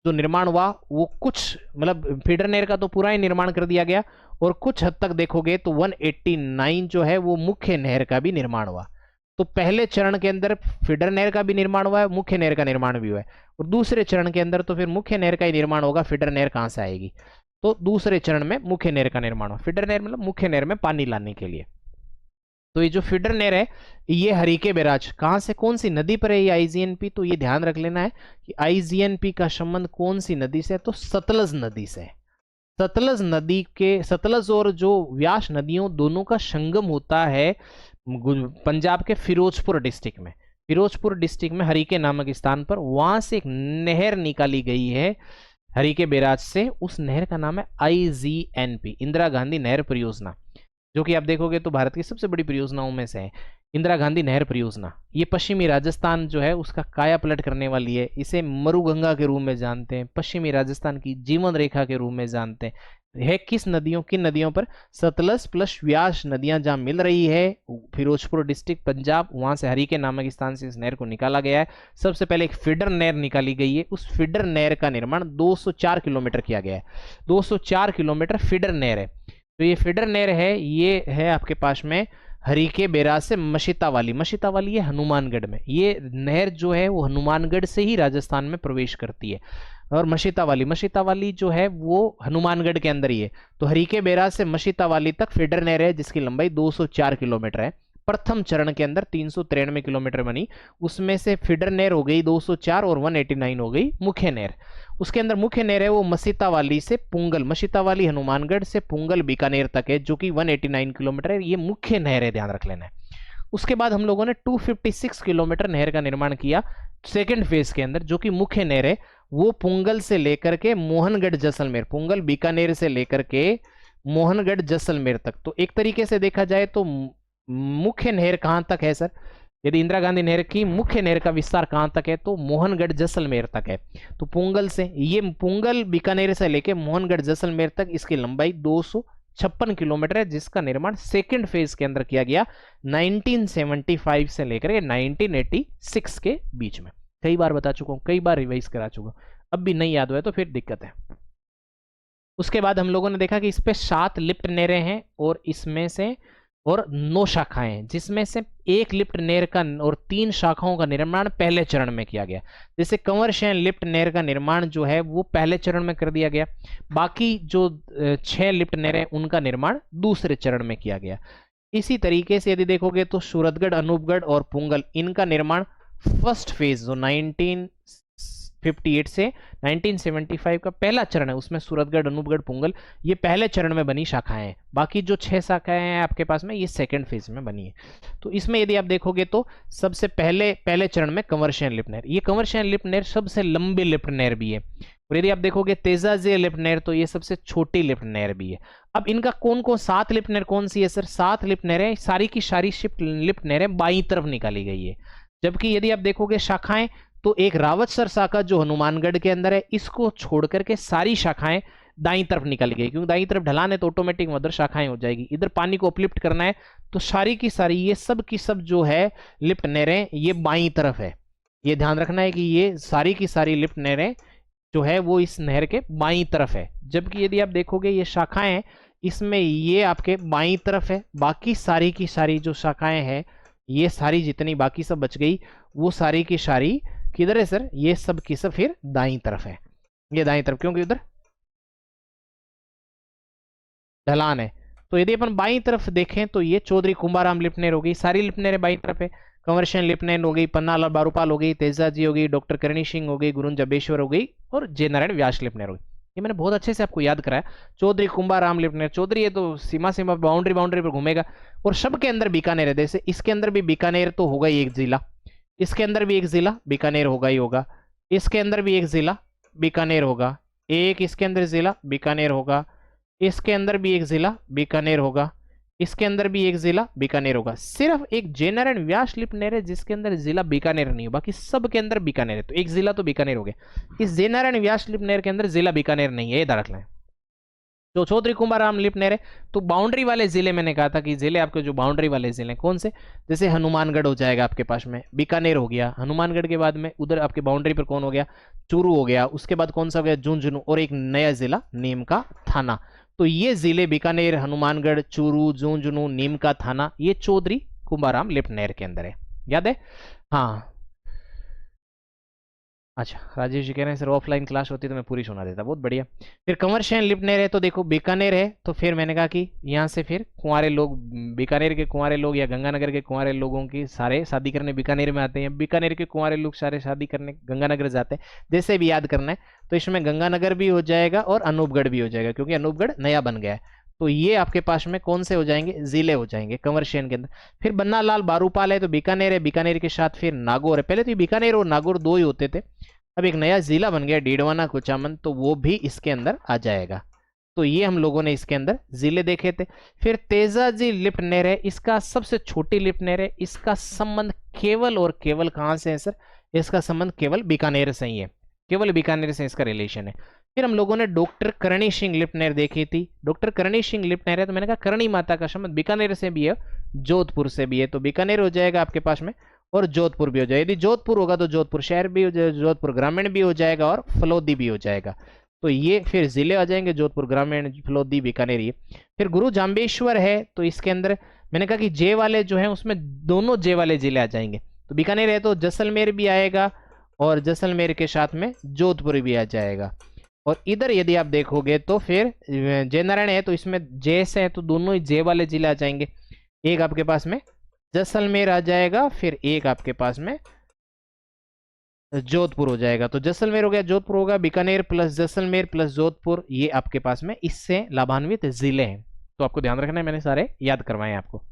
जो निर्माण हुआ वो कुछ मतलब फीडर नहर का तो पूरा ही निर्माण कर दिया गया और कुछ हद तक देखोगे तो 189 जो है वो मुख्य नहर का भी निर्माण हुआ। तो पहले चरण के अंदर फीडर नहर का भी निर्माण हुआ है, मुख्य नहर का निर्माण भी हुआ है। और दूसरे चरण के अंदर तो फिर मुख्य नहर का ही निर्माण होगा, फीडर नहर कहां से आएगी। तो दूसरे चरण में मुख्य नहर का निर्माण हुआ। फीडर नहर मतलब मुख्य नहर में पानी लाने के लिए। तो ये जो फीडर नहर है ये हरीके बैराज कहां से, कौन सी नदी पर है ये आईजीएनपी, तो ये ध्यान रख लेना है कि आईजीएनपी का संबंध कौन सी नदी से है, तो सतलज नदी से। सतलज नदी के, सतलज और जो व्यास नदियों दोनों का संगम होता है पंजाब के फिरोजपुर डिस्ट्रिक्ट में। फिरोजपुर डिस्ट्रिक्ट में हरीके नामक स्थान पर, वहां से एक नहर निकाली गई है हरीके बैराज से। उस नहर का नाम है आईजीएनपी, इंदिरा गांधी नहर परियोजना, जो कि आप देखोगे तो भारत की सबसे बड़ी परियोजनाओं में से है इंदिरा गांधी नहर परियोजना। ये पश्चिमी राजस्थान जो है उसका काया पलट करने वाली है। इसे मरुगंगा के रूप में जानते हैं, पश्चिमी राजस्थान की जीवन रेखा के रूप में जानते हैं। है किस नदियों, किन नदियों पर? सतलज प्लस व्यास नदियां जहां मिल रही है फिरोजपुर डिस्ट्रिक्ट पंजाब, वहां से हरीके नामक स्थान से इस नहर को निकाला गया है। सबसे पहले एक फीडर नहर निकाली गई है। उस फीडर नहर का निर्माण 204 किलोमीटर किया गया है। 204 किलोमीटर फीडर नहर है। तो ये फीडर नहर है, ये है आपके पास में हरीके बैराज से मशीतावाली। मशीतावाली ये हनुमानगढ़ में, ये नहर जो है वो हनुमानगढ़ से ही राजस्थान में प्रवेश करती है। और मशीतावाली जो है वो हनुमानगढ़ के अंदर ही है। तो हरीके बैराज से मशीतावाली तक फीडर नहर है जिसकी लंबाई 204 किलोमीटर है। प्रथम चरण के अंदर 393 किलोमीटर बनी, उसमें से फीडर नहर हो गई 204 और 189 हो गई मुख्य नहर। उसके अंदर मुख्य नहर है वो मशीतावाली से पुंगल, मशीतावाली हनुमानगढ़ से पुंगल बीकानेर तक है, जो कि 189 किलोमीटर है। ये मुख्य नहर है, ध्यान रख लेना है। उसके बाद हम लोगों ने 256 किलोमीटर नहर का निर्माण किया सेकंड फेज के अंदर, जो कि मुख्य नहर है वो पुंगल से लेकर के मोहनगढ़ जैसलमेर, पुंगल बीकानेर से लेकर के मोहनगढ़ जैसलमेर तक। तो एक तरीके से देखा जाए तो मुख्य नहर कहां तक है सर, यदि इंदिरा गांधी नहर की मुख्य नहर का विस्तार कहां तक है तो मोहनगढ़ जैसलमेर तक है। तो पुंगल से, ये पुंगल बीकानेर से लेके मोहनगढ़ जैसलमेर तक इसकी लंबाई 256 किलोमीटर है, जिसका निर्माण सेकंड फेज के अंदर किया गया 1975 से लेकर 1986 के बीच में। कई बार बता चुका हूँ, कई बार रिवाइज करा चुका हूँ, अब भी नहीं याद हुआ है तो फिर दिक्कत है। उसके बाद हम लोगों ने देखा कि इस पे 7 लिफ्ट नेरें हैं और इसमें से और 9 शाखाएं हैं, जिसमें से एक लिफ्ट नेर का और 3 शाखाओं का निर्माण पहले चरण में किया गया। जैसे कंवर शयन लिफ्ट नेर का निर्माण जो है वो पहले चरण में कर दिया गया, बाकी जो 6 लिफ्ट नेरें उनका निर्माण दूसरे चरण में किया गया। इसी तरीके से यदि देखोगे तो सूरतगढ़, अनूपगढ़ और पुंगल, इनका निर्माण फर्स्ट फेज जो 1958 से 1975 का पहला चरण है, उसमें सूरतगढ़, अनूपगढ़, पुंगल ये पहले चरण में बनी शाखाएं हैं। बाकी जो 6 शाखाएं हैं आपके पास में ये सेकंड फेज में बनी है। तो इसमें यदि आप देखोगे तो सबसे पहले चरण में कंवर शयन लिफ्ट नहर, ये कंवर शयन लिफ्ट नहर सबसे लंबी लिफ्ट नहर भी है। और यदि आप देखोगे तेजाजी लिफ्ट नहर तो ये सबसे छोटी लिफ्ट नहर भी है। अब इनका कौन कौन 7 लिफ्ट नहर कौन सी है सर? 7 लिफ्ट नहरें सारी की सारी लिफ्ट नहरें बाईं तरफ निकाली गई है। जबकि यदि आप देखोगे शाखाएं तो एक रावतसर शाखा जो हनुमानगढ़ के अंदर है, इसको छोड़ करके सारी शाखाएं दाईं तरफ निकल गई, क्योंकि दाईं तरफ ढलान है तो ऑटोमेटिक उधर शाखाएं हो जाएगी। इधर पानी को अपलिफ्ट करना है तो सारी की सारी ये सब की सब जो है लिफ्ट नहरें ये बाईं तरफ है। ये ध्यान रखना है कि ये सारी की सारी लिफ्ट नहरें जो है वो इस नहर के बाईं तरफ है। जबकि यदि आप देखोगे ये शाखाएं हैं इसमें ये आपके बाईं तरफ है, बाकी सारी की सारी जो शाखाएं हैं ये सारी जितनी बाकी सब बच गई वो सारी की सारी किधर है सर? ये सब की सब फिर दाईं तरफ है। ये दाईं तरफ क्योंकि उधर ढलान है। तो यदि अपन बाईं तरफ देखें तो ये चौधरी कुंभाराम लिफ्ट नहर हो गई, सारी लिफ्ट नहरें बाईं तरफ है। कंवर शयन लिफ्ट नहर हो गई, पन्ना लाल बारूपाल हो गई, तेजाजी हो गई, डॉक्टर करणी सिंह हो गई, गुरु जबेश्वर हो गई और जय नारायण व्यास लिफ्ट नहर हो गई। ये मैंने बहुत अच्छे से आपको याद कराया। चौधरी कुंभाराम लिफ्ट नहर, चौधरी है तो सीमा बाउंड्री पर घूमेगा और सबके अंदर बीकानेर है। जैसे इसके अंदर भी बीकानेर तो होगा ही एक जिला, इसके अंदर भी एक जिला बीकानेर होगा ही होगा, इसके अंदर भी एक जिला बीकानेर होगा, एक इसके अंदर जिला बीकानेर होगा, इसके अंदर भी एक जिला बीकानेर होगा, इसके अंदर भी एक जिला बीकानेर होगा। सिर्फ एक जय नारायण व्यास लिफ्ट नहर है जिसके अंदर जिला बीकानेर नहीं हो, बाकी सब के अंदर बीकानेर है। तो एक जिला तो बीकानेर हो गया। इस जय नारायण व्यास लिफ्ट नहर के अंदर जिला बीकानेर नहीं है, ये ध्यान रखना है। तो चौधरी कुंभाराम लिफ्ट नहर है तो बाउंड्री वाले जिले मैंने कहा था कि जिले आपके जो बाउंड्री वाले जिले कौन से? जैसे हनुमानगढ़ हो जाएगा आपके पास में, बीकानेर हो गया, हनुमानगढ़ के बाद में उधर आपके बाउंड्री पर कौन हो गया? चूरू हो गया, उसके बाद कौन सा हो गया? झुंझुनू, और एक नया जिला नीम का थाना। तो ये जिले बीकानेर, हनुमानगढ़, चूरू, झुंझुनू, नीम का थाना ये चौधरी कुंभाराम लिफ्ट नहर के अंदर है। याद है? हाँ अच्छा, राजेश जी कह रहे हैं सर ऑफलाइन क्लास होती तो मैं पूरी सुना देता। बहुत बढ़िया। फिर कंवर शयन लिफ्ट नहर है तो देखो बीकानेर है तो फिर मैंने कहा कि यहाँ से फिर कुंवारे लोग, बीकानेर के कुंवारे लोग या गंगानगर के कुंवारे लोगों की सारे शादी करने बीकानेर में आते हैं, बीकानेर के कुंवारे लोग सारे शादी करने गंगानगर जाते हैं। जैसे भी याद करना है तो इसमें गंगानगर भी हो जाएगा और अनूपगढ़ भी हो जाएगा क्योंकि अनूपगढ़ नया बन गया है। तो ये आपके पास में कौन से हो जाएंगे? जिले हो जाएंगे कंवर शयन के अंदर। फिर बन्ना लाल बारूपाल है तो बीकानेर है, बीकानेर के साथ फिर नागौर है। पहले तो बीकानेर और नागौर दो ही होते थे, अब एक नया जिला बन गया डीडवाना कुचामन, तो वो भी इसके अंदर आ जाएगा। तो ये हम लोगों ने इसके अंदर जिले देखे थे। फिर तेजाजी लिफ्ट नहर है, इसका सबसे छोटी लिफ्ट नहर है, इसका संबंध केवल और केवल कहां से है सर? इसका संबंध केवल बीकानेर से ही है, केवल बीकानेर से इसका रिलेशन है। फिर हम लोगों ने डॉक्टर करणी सिंह लिफ्ट नहर देखी थी। डॉक्टर करणी सिंह लिफ्ट नहर है तो मैंने कहा करणी माता का संबंध बीकानेर से भी है, जोधपुर से भी है, तो बीकानेर हो जाएगा आपके पास में और जोधपुर भी हो जाएगा। यदि जोधपुर होगा तो जोधपुर शहर भी हो जाएगा, जोधपुर ग्रामीण भी हो जाएगा और फलोदी भी हो जाएगा। तो ये फिर जिले आ जाएंगे जोधपुर ग्रामीण, फलोदी, बीकानेर। ये फिर गुरु जाम्बेश्वर है तो इसके अंदर मैंने कहा कि जे वाले जो है उसमें दोनों जे वाले जिले आ जाएंगे। तो बीकानेर है तो जैसलमेर भी आएगा और जैसलमेर के साथ में जोधपुर भी आ जाएगा। और इधर यदि आप देखोगे तो फिर जय नारायण है तो इसमें जे से है तो दोनों ही जे वाले जिले आ जाएंगे। एक आपके पास में जैसलमेर आ जाएगा, फिर एक आपके पास में जोधपुर हो जाएगा। तो जैसलमेर हो गया, जोधपुर होगा, बीकानेर प्लस जैसलमेर प्लस जोधपुर, ये आपके पास में इससे लाभान्वित जिले हैं। तो आपको ध्यान रखना है, मैंने सारे याद करवाए आपको।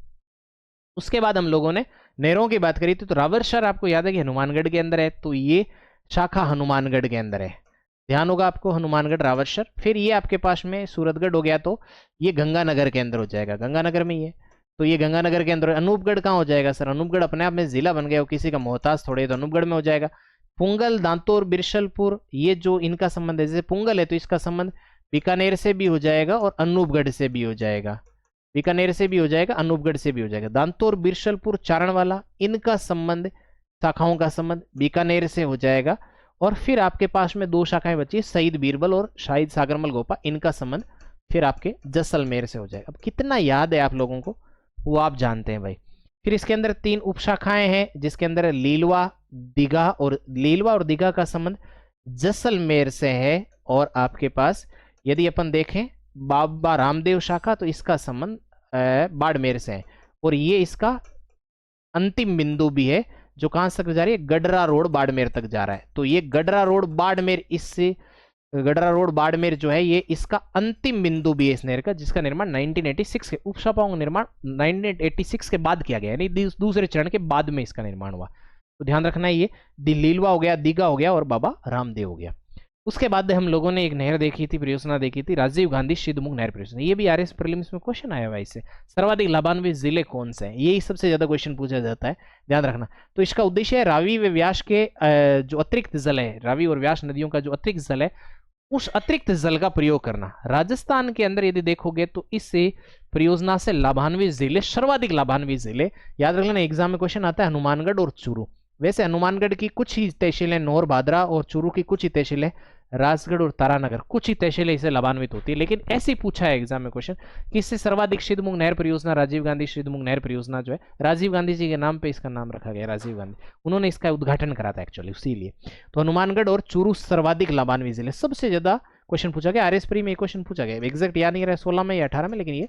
उसके बाद हम लोगों ने नहरों की बात करी थी तो रावरसर आपको याद है कि हनुमानगढ़ के अंदर है, तो ये शाखा हनुमानगढ़ के अंदर है, ध्यान होगा आपको, हनुमानगढ़ रावरसर। फिर ये आपके पास में सूरतगढ़ हो गया तो ये गंगानगर के अंदर हो जाएगा, गंगानगर में ही है, तो ये गंगानगर के अंदर। अनूपगढ़ कहाँ हो जाएगा सर? अनूपगढ़ अपने आप में जिला बन गया, किसी का मोहताज थोड़े, तो अनूपगढ़ में हो जाएगा। पुंगल, दांतोर, बिरशलपुर ये जो इनका संबंध है, जैसे पुंगल है तो इसका संबंध बीकानेर से भी हो जाएगा और अनूपगढ़ से भी हो जाएगा, बीकानेर से भी हो जाएगा, अनूपगढ़ से भी हो जाएगा। दांतोर, बिरशलपुर, चारणवाला इनका संबंध शाखाओं का संबंध बीकानेर से हो जाएगा, और फिर आपके पास में 2 शाखाएं बची, शहीद बीरबल और शहीद सागरमल गोपा, इनका संबंध फिर आपके जैसलमेर से हो जाएगा। अब कितना याद है आप लोगों को वो आप जानते हैं भाई। फिर इसके अंदर 3 उपशाखाएं हैं, जिसके अंदर लीलवा और दीघा का संबंध जैसलमेर से है, और आपके पास यदि अपन देखें बाबा रामदेव शाखा, तो इसका संबंध बाड़मेर से है, और ये इसका अंतिम बिंदु भी है जो कहां तक जा रही है, गडरा रोड बाड़मेर तक जा रहा है। तो ये गडरा रोड बाड़मेर, इससे गडरा रोड बाड़मेर जो है ये इसका अंतिम बिंदु भी है इस नहर का, जिसका निर्माण 1986 के उपशाखाओं का निर्माण 1986 के बाद किया गया, यानी दूसरे चरण के बाद में इसका निर्माण हुआ। तो ध्यान रखना है, ये लीलवा हो गया, दीघा हो गया और बाबा रामदेव हो गया। उसके बाद हम लोगों ने एक नहर देखी थी, परियोजना देखी थी, राजीव गांधी सिद्धमुख नहर परियोजना। ये भी आरएस प्रीलिम्स में क्वेश्चन आया हुआ इससे। सर्वाधिक लाभान्वित जिले कौन से हैं, यही सबसे ज्यादा क्वेश्चन पूछा जाता है, ध्यान रखना। तो इसका उद्देश्य है रावी व व्यास के जो अतिरिक्त जल है, रावी और व्यास नदियों का जो अतिरिक्त जल है, उस अतिरिक्त जल का प्रयोग करना। राजस्थान के अंदर यदि देखोगे तो इससे परियोजना से लाभान्वित जिले, सर्वाधिक लाभान्वित जिले, याद रख लेना, एग्जाम में क्वेश्चन आता है हनुमानगढ़ और चूरू। वैसे हनुमानगढ़ की कुछ ही तहसीलें नौर भादरा, और चूरू की कुछ ही तहसीलें राजगढ़ और तारानगर, कुछ ही तहसीलें इससे लाभान्वित होती है। लेकिन ऐसे ही पूछा है एग्जाम में क्वेश्चन कि इससे सर्वाधिक सिद्धमुख नहर परियोजना, राजीव गांधी सिद्धमुख नहर परियोजना जो है, राजीव गांधी जी के नाम पे इसका नाम रखा गया, राजीव गांधी, उन्होंने इसका उद्घाटन करा था एक्चुअली, इसीलिए। तो हनुमानगढ़ और चूरू सर्वाधिक लाभान्वित जिले, सबसे ज्यादा क्वेश्चन पूछा गया। आरएस प्री में क्वेश्चन पूछा गया, एग्जैक्ट याद नहीं रहा 16 में या 18 में, लेकिन ये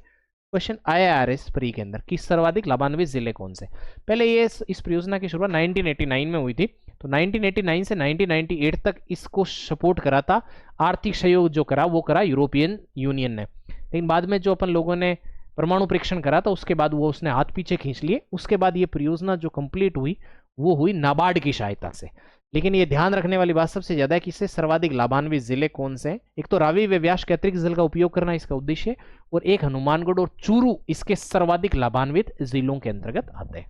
क्वेश्चन आया आरएस प्री के अंदर कि सर्वाधिक लाभान्वित जिले कौन से। पहले ये इस परियोजना की शुरुआत 1989 में हुई थी, तो 1989 से 1998 तक इसको सपोर्ट करा था, आर्थिक सहयोग जो करा वो करा यूरोपियन यूनियन ने। लेकिन बाद में जो अपन लोगों ने परमाणु परीक्षण करा था, उसके बाद वो उसने हाथ पीछे खींच लिए। उसके बाद ये परियोजना जो कंप्लीट हुई वो हुई नाबार्ड की सहायता से। लेकिन ये ध्यान रखने वाली बात सबसे ज्यादा है कि इससे सर्वाधिक लाभान्वित जिले कौन से हैं। एक तो रावी व व्यास के अतिरिक्त जल का उपयोग करना इसका उद्देश्य, और एक हनुमानगढ़ और चूरू इसके सर्वाधिक लाभान्वित जिलों के अंतर्गत आते हैं,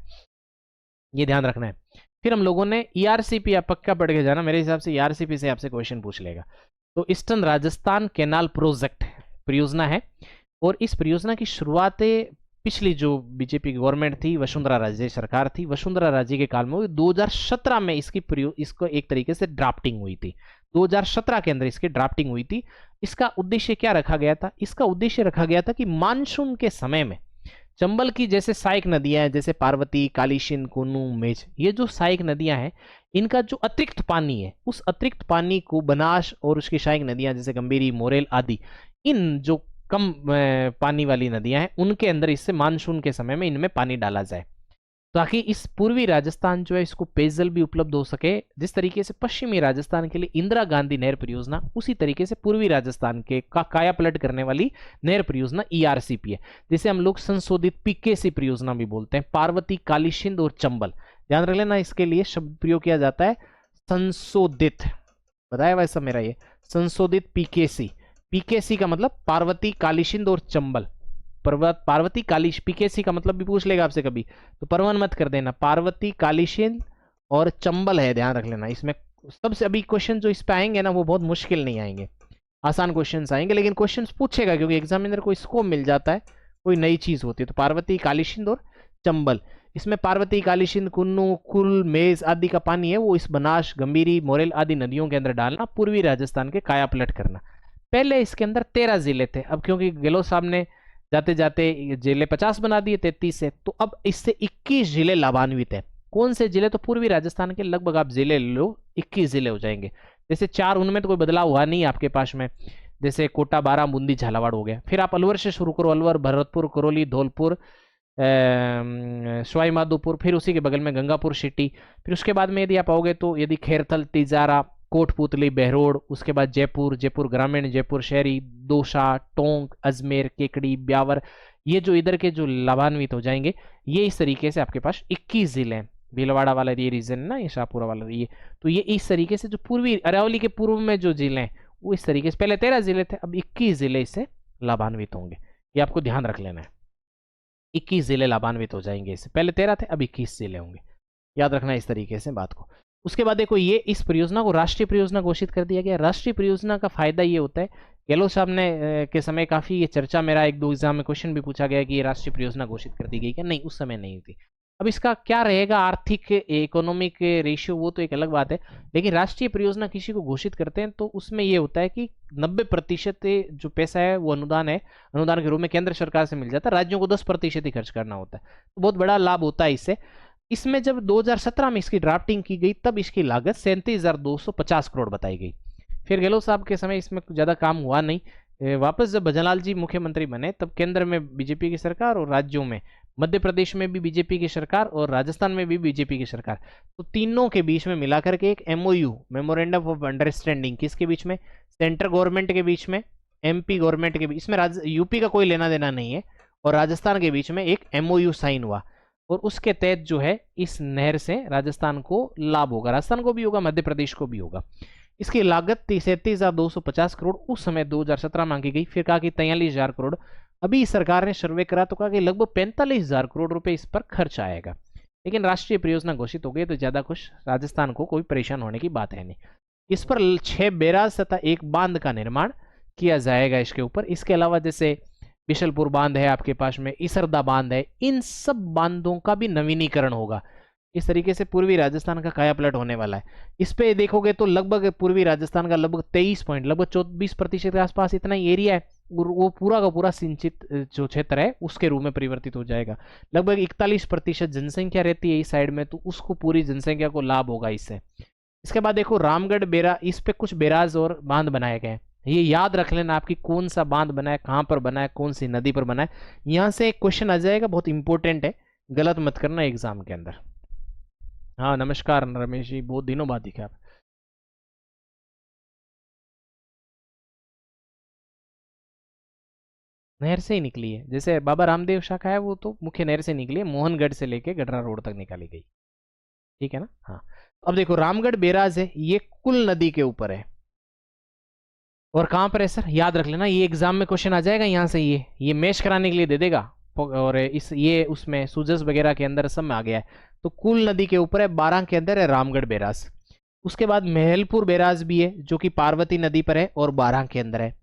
ये ध्यान रखना है। फिर हम लोगों ने ईआरसीपी, आप पक्का पढ़ के जाना, मेरे हिसाब से ईआरसीपी से आपसे क्वेश्चन पूछ लेगा। तो ईस्टर्न राजस्थान कैनाल प्रोजेक्ट परियोजना है, और इस परियोजना की शुरुआत पिछली जो बीजेपी गवर्नमेंट थी, वसुंधरा राजे सरकार थी, वसुंधरा राजे के काल में हुई। 2017 में इसको एक तरीके से ड्राफ्टिंग हुई थी, 2017 के अंदर इसकी ड्राफ्टिंग हुई थी। इसका उद्देश्य क्या रखा गया था, इसका उद्देश्य रखा गया था कि मानसून के समय में चंबल की जैसे सहायक नदियां हैं, जैसे पार्वती, कालीसिंध, कुन्नू, मेज, ये जो सहायक नदियां हैं, इनका जो अतिरिक्त पानी है, उस अतिरिक्त पानी को बनास और उसकी सहायक नदियां जैसे गंभीरी, मोरेल आदि, इन जो कम पानी वाली नदियां हैं, उनके अंदर इससे मानसून के समय में इनमें पानी डाला जाए, ताकि इस पूर्वी राजस्थान जो है इसको पेयजल भी उपलब्ध हो सके। जिस तरीके से पश्चिमी राजस्थान के लिए इंदिरा गांधी नहर परियोजना, उसी तरीके से पूर्वी राजस्थान के काया पलट करने वाली नहर परियोजना ईआरसीपी है, जिसे हम लोग संशोधित पीकेसी परियोजना भी बोलते हैं। पार्वती, कालीसिंध और चंबल, ध्यान रख लेना, इसके लिए शब्द प्रयोग किया जाता है संशोधित, बताया वैसा मेरा ये संशोधित पीकेसी। पीकेसी का मतलब पार्वती, कालीसिंध और चंबल। पार्वती, कालीश, पीकेसी का मतलब भी पूछ लेगा आपसे कभी, तो परवन मत कर देना, पार्वती, कालीसिंध और चंबल है, ध्यान रख लेना। इसमें सबसे अभी क्वेश्चन जो इस पे आएंगे ना, वो बहुत मुश्किल नहीं आएंगे, आसान क्वेश्चंस आएंगे, लेकिन क्वेश्चंस पूछेगा क्योंकि एग्जामिनर को स्कोप मिल जाता है, कोई नई चीज होती है। तो पार्वती, कालीसिंध और चंबल, इसमें पार्वती, कालीसिंध, कुन्नू, कुल, मेज आदि का पानी है वो इस बनास, गंभीरी, मोरेल आदि नदियों के अंदर डालना, पूर्वी राजस्थान के काया पलट करना। पहले इसके अंदर 13 जिले थे, अब क्योंकि गहलोत साहब ने जाते जाते जिले 50 बना दिए 33 से, तो अब इससे 21 जिले लाभान्वित है। कौन से जिले, तो पूर्वी राजस्थान के लगभग आप जिले लो, 21 जिले हो जाएंगे। जैसे 4 उनमें तो कोई बदलाव हुआ नहीं आपके पास में, जैसे कोटा, बारां, बूंदी, झालावाड़ हो गया। फिर आप अलवर से शुरू करो, अलवर, भरतपुर, करौली, धौलपुर, सवाई माधोपुर, फिर उसी के बगल में गंगापुर सिटी। फिर उसके बाद में यदि आप आओगे तो यदि खैरथल, तिजारा, कोटपुतली, बहरोड, उसके बाद जयपुर, जयपुर ग्रामीण, जयपुर शहरी, दौसा, टोंक, अजमेर, केकड़ी, ब्यावर, ये जो इधर के जो लाभान्वित हो जाएंगे, ये इस तरीके से आपके पास 21 जिले हैं। भीलवाड़ा वाला ये रीजन ना, ये शाहपुरा वाला ये, तो ये इस तरीके से जो पूर्वी अरावली के पूर्व में जो जिले हैं वो इस तरीके से, पहले 13 जिले थे, अब 21 जिले इससे लाभान्वित होंगे, ये आपको ध्यान रख लेना है। 21 जिले लाभान्वित हो जाएंगे इससे, पहले 13 थे, अब 21 जिले होंगे, याद रखना इस तरीके से बात को। उसके बाद देखो, ये इस परियोजना को राष्ट्रीय परियोजना घोषित कर दिया गया। राष्ट्रीय परियोजना का फायदा ये होता है, गहलोत साहब ने के समय काफी ये चर्चा, मेरा 1-2 एग्जाम में क्वेश्चन भी पूछा गया कि ये राष्ट्रीय परियोजना घोषित कर दी गई क्या, नहीं, उस समय नहीं थी। अब इसका क्या रहेगा आर्थिक इकोनॉमिक रेशियो, वो तो एक अलग बात है, लेकिन राष्ट्रीय परियोजना किसी को घोषित करते हैं तो उसमें ये होता है कि 90% जो पैसा है वो अनुदान है, अनुदान के रूप में केंद्र सरकार से मिल जाता है, राज्यों को 10% ही खर्च करना होता है, तो बहुत बड़ा लाभ होता है इससे। इसमें जब 2017 में इसकी ड्राफ्टिंग की गई तब इसकी लागत 37,250 करोड़ बताई गई। फिर गहलोत साहब के समय इसमें ज्यादा काम हुआ नहीं। वापस जब भजनलाल जी मुख्यमंत्री बने तब केंद्र में बीजेपी की सरकार और राज्यों में, मध्य प्रदेश में भी बीजेपी की सरकार और राजस्थान में भी बीजेपी की सरकार, तो तीनों के बीच में मिलाकर के एक एमओयू, मेमोरेंडम ऑफ अंडरस्टैंडिंग, किसके बीच में, सेंट्रल गवर्नमेंट के बीच में, एमपी गवर्नमेंट के बीच, इसमें यूपी का कोई लेना देना नहीं है, और राजस्थान के बीच में एक एमओयू साइन हुआ, और उसके तहत जो है इस नहर से राजस्थान को लाभ होगा, राजस्थान को भी होगा, मध्य प्रदेश को भी होगा। इसकी लागत 37,250 करोड़ उस समय 2017 मांगी गई, फिर कहा कि 43,000 करोड़। अभी सरकार ने सर्वे करा तो कहा कि लगभग 45,000 करोड़ रुपए इस पर खर्च आएगा, लेकिन राष्ट्रीय परियोजना घोषित हो गई तो ज्यादा कुछ राजस्थान को कोई परेशान होने की बात है नहीं। इस पर 6 बैराज तथा एक बांध का निर्माण किया जाएगा इसके ऊपर। इसके अलावा जैसे बिशलपुर बांध है आपके पास में, इसरदा बांध है, इन सब बांधों का भी नवीनीकरण होगा। इस तरीके से पूर्वी राजस्थान का कायापलट होने वाला है। इस पे देखोगे तो लगभग पूर्वी राजस्थान का लगभग 23 पॉइंट, लगभग 24% के आसपास इतना ही एरिया है, वो पूरा का पूरा सिंचित जो क्षेत्र है उसके रूप में परिवर्तित हो जाएगा। लगभग 41% जनसंख्या रहती है इस साइड में, तो उसको पूरी जनसंख्या को लाभ होगा इससे। इसके बाद देखो रामगढ़ बेरा, इस पे कुछ बैराज और बांध बनाए गए हैं, ये याद रख लेना आपकी कौन सा बांध बना है, कहां पर बना है, कौन सी नदी पर बना है। यहां से एक क्वेश्चन आ जाएगा, बहुत इंपॉर्टेंट है, गलत मत करना एग्जाम के अंदर। हाँ नमस्कार रमेश जी, बहुत दिनों बाद दिखे आप। नहर से ही निकली है, जैसे बाबा रामदेव शाखा है वो तो मुख्य नहर से निकली है, मोहनगढ़ से लेके गडरा रोड तक निकाली गई, ठीक है ना। हाँ, अब देखो रामगढ़ बैराज है, ये कुल नदी के ऊपर है, और कहां पर है सर, याद रख लेना, ये एग्जाम में क्वेश्चन आ जाएगा यहाँ से, ये मैच कराने के लिए दे देगा, और इस ये उसमें सूजस वगैरह के अंदर सब में आ गया है। तो कुल नदी के ऊपर है, 12 के अंदर है रामगढ़ बैराज। उसके बाद महलपुर बैराज भी है जो कि पार्वती नदी पर है और 12 के अंदर है।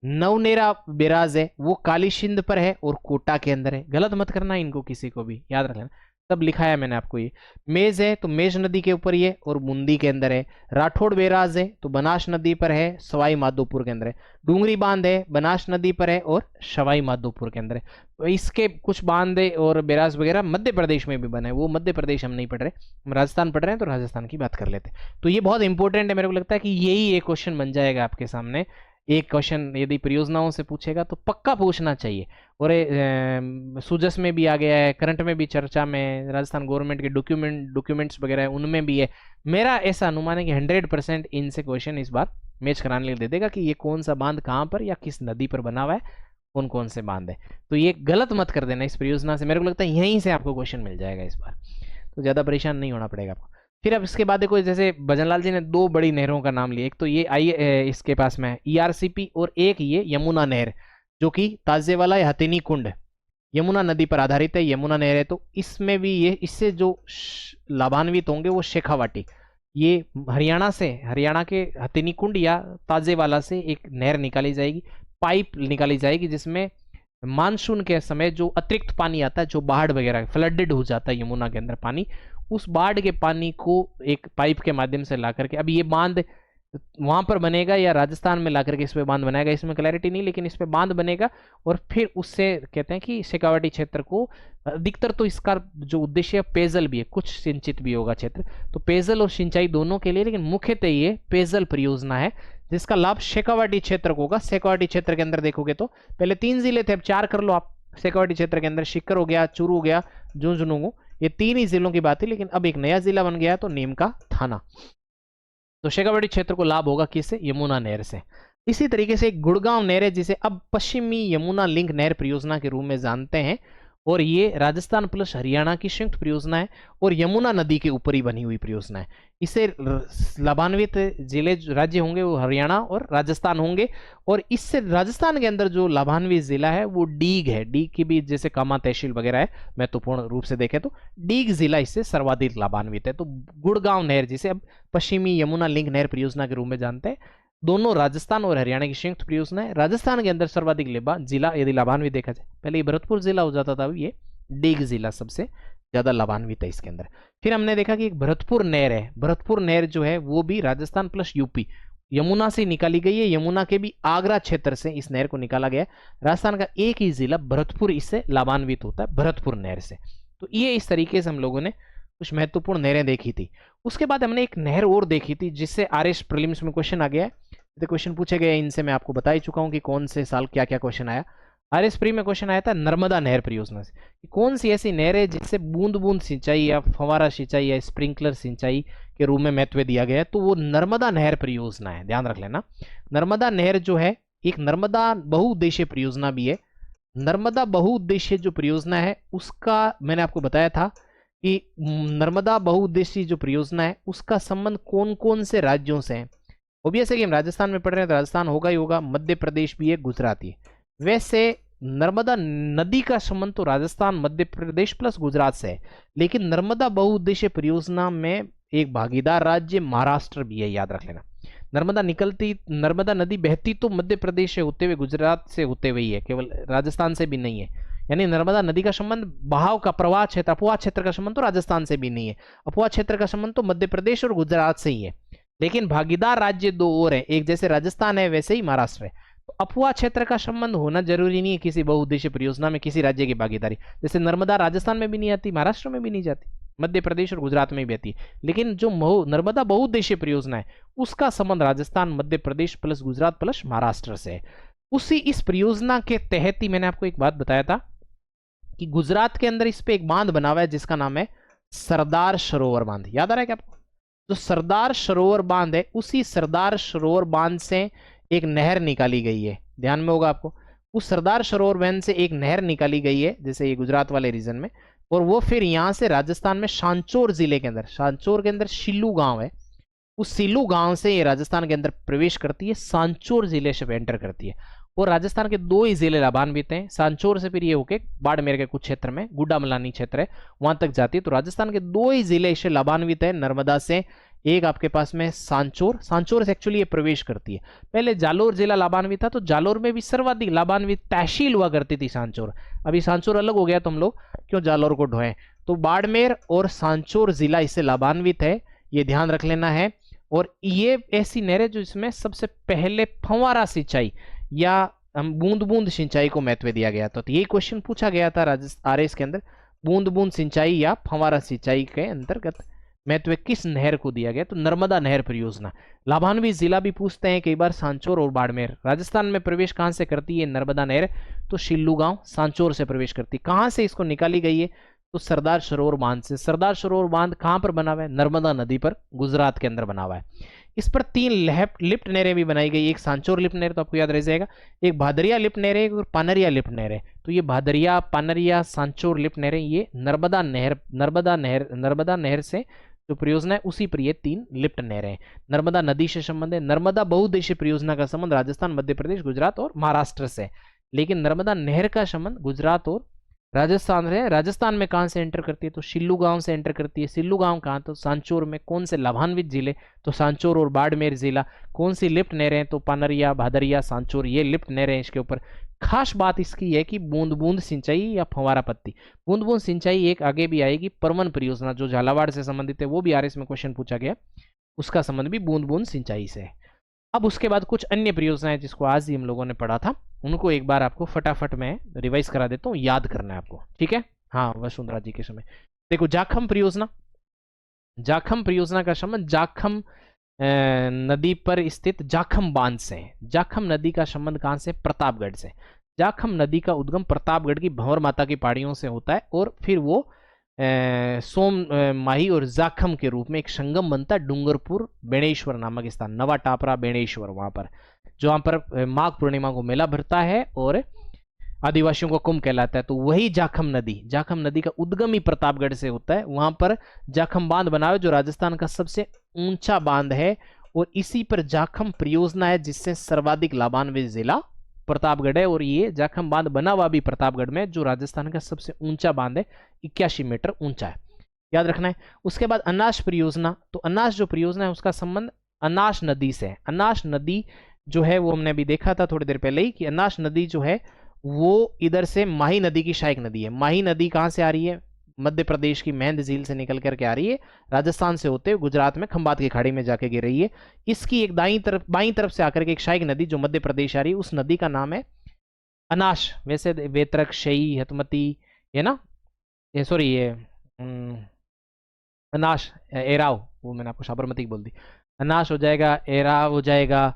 नवनेरा बैराज है वो कालीसिंध पर है और कोटा के अंदर है, गलत मत करना इनको किसी को भी, याद रख लेना, सब लिखा है मैंने आपको। ये मेज है तो मेज नदी के ऊपर ही है और बूंदी के अंदर है। राठौड़ बैराज है तो बनास नदी पर है, सवाई माधोपुर के अंदर है। डूंगरी बांध है बनास नदी पर है और सवाई माधोपुर के अंदर है। तो इसके कुछ बांध और बैराज वगैरह मध्य प्रदेश में भी बने, वो मध्य प्रदेश हम नहीं पढ़ रहे, हम राजस्थान पढ़ रहे हैं, तो राजस्थान की बात कर लेते हैं। तो ये बहुत इंपॉर्टेंट है, मेरे को लगता है कि यही एक क्वेश्चन बन जाएगा आपके सामने। एक क्वेश्चन यदि परियोजनाओं से पूछेगा तो पक्का पूछना चाहिए, और सूजस में भी आ गया है, करंट में भी चर्चा में, राजस्थान गवर्नमेंट के डॉक्यूमेंट्स वगैरह है उनमें भी है। मेरा ऐसा अनुमान है कि 100% इनसे क्वेश्चन इस बार मैच कराने के लिए दे देगा कि ये कौन सा बांध कहाँ पर या किस नदी पर बना हुआ है, कौन कौन से बांध है। तो ये गलत मत कर देना इस परियोजना से, मेरे को लगता है यहीं से आपको क्वेश्चन मिल जाएगा इस बार, तो ज़्यादा परेशान नहीं होना पड़ेगा आपको। फिर अब इसके बाद देखो, जैसे भजनलाल जी ने 2 बड़ी नहरों का नाम लिया, एक तो ये इसके पास में ईआरसीपी, और एक ये यमुना नहर जो कि ताजेवाला या हथिनी कुंड यमुना नदी पर आधारित है, यमुना नहर है। तो इसमें भी ये, इससे जो लाभान्वित होंगे वो शेखावाटी, ये हरियाणा के हथिनी कुंड या ताजेवाला से एक नहर निकाली जाएगी, पाइप निकाली जाएगी, जिसमें मानसून के समय जो अतिरिक्त पानी आता है, जो बाढ़ वगैरह फ्लडेड हो जाता है यमुना के अंदर पानी, उस बाढ़ के पानी को एक पाइप के माध्यम से ला करके, अब ये बांध वहां पर बनेगा या राजस्थान में ला करके इस पे बांध बनाएगा, इसमें क्लैरिटी नहीं, लेकिन इस पे बांध बनेगा, और फिर उससे कहते हैं कि शेखावाटी क्षेत्र को अधिकतर, तो इसका जो उद्देश्य पेयजल भी है, कुछ सिंचित भी होगा क्षेत्र, तो पेयजल और सिंचाई दोनों के लिए, लेकिन मुख्यतः ये पेयजल परियोजना है जिसका लाभ शेखावाटी क्षेत्र को होगा। शेखावाटी क्षेत्र के अंदर देखोगे तो पहले 3 जिले थे, अब 4 कर लो आप। शेखावाटी क्षेत्र के अंदर शिक्कर हो गया, चूरू हो गया, झुंझुनू, ये 3 ही जिलों की बात है, लेकिन अब एक नया जिला बन गया तो नीम का थाना। तो शेखावाटी क्षेत्र को लाभ होगा किससे, यमुना नहर से। इसी तरीके से एक गुड़गांव नहर है जिसे अब पश्चिमी यमुना लिंक नहर परियोजना के रूप में जानते हैं, और ये राजस्थान प्लस हरियाणा की संयुक्त परियोजना है और यमुना नदी के ऊपर ही बनी हुई परियोजना है। इससे लाभान्वित जिले राज्य होंगे वो हरियाणा और राजस्थान होंगे, और इससे राजस्थान के अंदर जो लाभान्वित जिला है वो डीग है। डीग की भी जैसे कामा तहसील वगैरह है, महत्वपूर्ण रूप से देखें तो डीग जिला इससे सर्वाधिक लाभान्वित है। तो गुड़गांव नहर जिसे अब पश्चिमी यमुना लिंक नहर परियोजना के रूप में जानते हैं, दोनों राजस्थान और हरियाणा की संयुक्त परियोजना है। राजस्थान के अंदर सर्वाधिक जिला यदि लाभान्वित देखा जाए, पहले ये भरतपुर जिला हो जाता था, अब ये डीग जिला सबसे ज्यादा लाभान्वित है इसके अंदर। फिर हमने देखा कि एक भरतपुर नहर है, भरतपुर नहर जो है वो भी राजस्थान प्लस यूपी, यमुना से निकाली गई है, यमुना के भी आगरा क्षेत्र से इस नहर को निकाला गया है। राजस्थान का एक ही जिला भरतपुर इससे लाभान्वित होता है, भरतपुर नहर से। तो ये इस तरीके से हम लोगों ने कुछ महत्वपूर्ण नहरें देखी थी। उसके बाद हमने एक नहर और देखी थी जिससे आरएस प्रीलिम्स में क्वेश्चन आ गया है, तो क्वेश्चन पूछे गए इनसे मैं आपको बता ही चुका हूं कि कौन से साल क्या क्या क्वेश्चन आया। आरएस प्री में क्वेश्चन आया था नर्मदा नहर परियोजना से, कौन सी ऐसी नहर है जिससे बूंद बूंद सिंचाई या फवारा सिंचाई या स्प्रिंकलर सिंचाई के रूप में महत्व दिया गया है, तो वो नर्मदा नहर परियोजना है, ध्यान रख लेना। नर्मदा नहर जो है एक नर्मदा बहुउद्देशीय परियोजना भी है। नर्मदा बहुउद्देशीय जो परियोजना है उसका मैंने आपको बताया था कि नर्मदा बहुउद्देशीय जो परियोजना है उसका संबंध कौन कौन से राज्यों से है। ऑब्वियस है कि हम राजस्थान में पढ़ रहे हैं तो राजस्थान होगा ही होगा, मध्य प्रदेश भी है, गुजरात ही। वैसे नर्मदा नदी का संबंध तो राजस्थान मध्य प्रदेश प्लस गुजरात से है, लेकिन नर्मदा बहुउद्देशीय परियोजना में एक भागीदार राज्य महाराष्ट्र भी है, याद रख लेना। नर्मदा नदी बहती तो मध्य प्रदेश से होते हुए गुजरात से होते हुए ही है, केवल राजस्थान से भी नहीं है। यानी नर्मदा नदी का संबंध बहाव का प्रवाह क्षेत्र, अपवाह क्षेत्र का संबंध तो राजस्थान से भी नहीं है, अपवाह क्षेत्र का संबंध तो मध्य प्रदेश और गुजरात से ही है। लेकिन भागीदार राज्य दो और है, एक जैसे राजस्थान है वैसे ही महाराष्ट्र है। तो अपवाह क्षेत्र का संबंध होना जरूरी नहीं है किसी बहुउद्देशीय परियोजना में किसी राज्य की भागीदारी। जैसे नर्मदा राजस्थान में भी नहीं आती, महाराष्ट्र में भी नहीं जाती, मध्य प्रदेश और गुजरात में भी आती है। लेकिन जो नर्मदा बहुउद्देशीय परियोजना है उसका संबंध राजस्थान मध्य प्रदेश प्लस गुजरात प्लस महाराष्ट्र से है। उसी इस परियोजना के तहत ही मैंने आपको एक बात बताया था कि गुजरात के अंदर इस पे एक बांध बना हुआ है जिसका नाम है सरदार सरोवर बांध। याद आ रहा है क्या आपको? जो सरदार सरोवर बांध है उसी सरदार सरोवर बांध से एक नहर निकाली गई है, ध्यान में होगा आपको। उस सरदार सरोवर बांध से एक नहर निकाली गई है जैसे ये गुजरात वाले रीजन में, और वो फिर यहां से राजस्थान में सांचौर जिले के अंदर, सांचौर के अंदर सिल्लू गांव है, उस सिल्लू गांव से ये राजस्थान के अंदर प्रवेश करती है, सांचौर जिले से एंटर करती है। और राजस्थान के दो ही जिले लाभान्वित हैं, सांचौर से फिर ये होके बाड़मेर के कुछ क्षेत्र में गुड्डा मलानी क्षेत्र है वहां तक जाती है। तो राजस्थान के दो ही जिले इससे लाभान्वित है नर्मदा से। एक आपके पास में सांचौर, सांचौर से एक्चुअली ये प्रवेश करती है। पहले जालोर जिला लाभान्वित था, तो जालोर में भी सर्वाधिक लाभान्वित तहसील हुआ करती थी सांचौर। अभी सांचौर अलग हो गया तो हम लोग क्यों जालोर को ढोएं। तो बाड़मेर और सांचौर जिला इससे लाभान्वित है, ये ध्यान रख लेना है। और ये ऐसी नहरें जो इसमें सबसे पहले फंवारा सिंचाई या बूंद बूंद सिंचाई को महत्व दिया गया था। तो ये क्वेश्चन पूछा गया था आरएस के अंदर, बूंद बूंद सिंचाई या फंवारा सिंचाई के अंतर्गत महत्व किस नहर को दिया गया, तो नर्मदा नहर परियोजना। लाभान्वित जिला भी पूछते हैं कई बार, सांचौर और बाड़मेर। राजस्थान में प्रवेश कहां से करती है नर्मदा नहर, तो सिल्लू गांव सांचौर से प्रवेश करती। कहां से इसको निकाली गई है, तो सरदार सरोवर बांध से। सरदार सरोवर बांध कहां पर बना हुआ है, नर्मदा नदी पर, गुजरात के अंदर बना हुआ है। इस पर 3 लिफ्ट नहरें भी बनाई गई, एक सांचौर लिफ्ट नहर तो आपको याद रह जाएगा, एक भादरिया लिफ्ट नहर है, और पानरिया लिफ्ट नहर है। तो ये भादरिया, पानरिया, सांचौर लिफ्ट नहर ये नर्मदा नहर से जो परियोजना है उसी पर ये 3 लिफ्ट नहरें। नर्मदा नदी से संबंध है। नर्मदा बहुउद्देशीय परियोजना का संबंध राजस्थान, मध्य प्रदेश, गुजरात और महाराष्ट्र से, लेकिन नर्मदा नहर का संबंध गुजरात और राजस्थान है। राजस्थान में कहां से एंटर करती है, तो सिल्लू गांव से एंटर करती है। सिल्लू गांव कहां, तो सांचौर में। कौन से लाभान्वित जिले, तो सांचौर और बाड़मेर जिला। कौन सी लिफ्ट नहरें, तो पानरिया, भादरिया, सांचौर, ये लिफ्ट नहरें। इसके ऊपर खास बात इसकी है कि बूंद बूंद सिंचाई या फंवारा पत्ती। बूंद बूंद सिंचाई एक आगे भी आएगी, परमन परियोजना जो झालावाड़ से संबंधित है, वो भी आरएस में क्वेश्चन पूछा गया, उसका संबंध भी बूंद बूंद सिंचाई से है। अब उसके बाद कुछ अन्य परियोजनाएं जिसको आज ही हम लोगों ने पढ़ा था, उनको एक बार आपको फटाफट मैं रिवाइज करा देता हूँ, याद करना है आपको, ठीक है। हाँ, वसुंधरा जी के समय देखो, जाखम परियोजना। जाखम परियोजना का संबंध जाखम नदी पर स्थित जाखम बांध से है। जाखम नदी का संबंध कहां से, प्रतापगढ़ से। जाखम नदी का उद्गम प्रतापगढ़ की भंवर माता की पहाड़ियों से होता है, और फिर वो सोम माही और जाखम के रूप में एक संगम बनता है डूंगरपुर बेणेश्वर नामक स्थान, नवा टापरा बेणेश्वर, वहां पर जो वहां पर माघ पूर्णिमा को मेला भरता है और आदिवासियों को कुंभ कहलाता है। तो वही जाखम नदी का उद्गम ही प्रतापगढ़ से होता है। वहां पर जाखम बांध बना है जो राजस्थान का सबसे ऊंचा बांध है, और इसी पर जाखम परियोजना है जिससे सर्वाधिक लाभान्वित जिला प्रतापगढ़ है। और ये जाखम बांध बना हुआ भी प्रतापगढ़ में, जो राजस्थान का सबसे ऊंचा बांध है, 81 मीटर ऊंचा है, याद रखना है। उसके बाद अनाश परियोजना। तो अनाश जो परियोजना है उसका संबंध अनाश नदी से है। अनाश नदी जो है वो हमने अभी देखा था थोड़ी देर पहले ही कि अनाश नदी जो है वो इधर से माही नदी की सहायक नदी है। माही नदी कहां से आ रही है, मध्य प्रदेश की मेंध झील से निकल करके आ रही है, राजस्थान से होते हुए गुजरात में खंबात की खाड़ी में जाके गिर रही है। इसकी एक बाईं तरफ से आकर के एक सहायक नदी जो मध्य प्रदेश आ रही है, उस नदी का नाम है अनाश। वैसे वेत्रक, शई, हतमती, ये ना, ये सॉरी, ये अनाश, एराव, वो मैंने आपको साबरमती बोल दी। अनाश हो जाएगा, एराव हो जाएगा,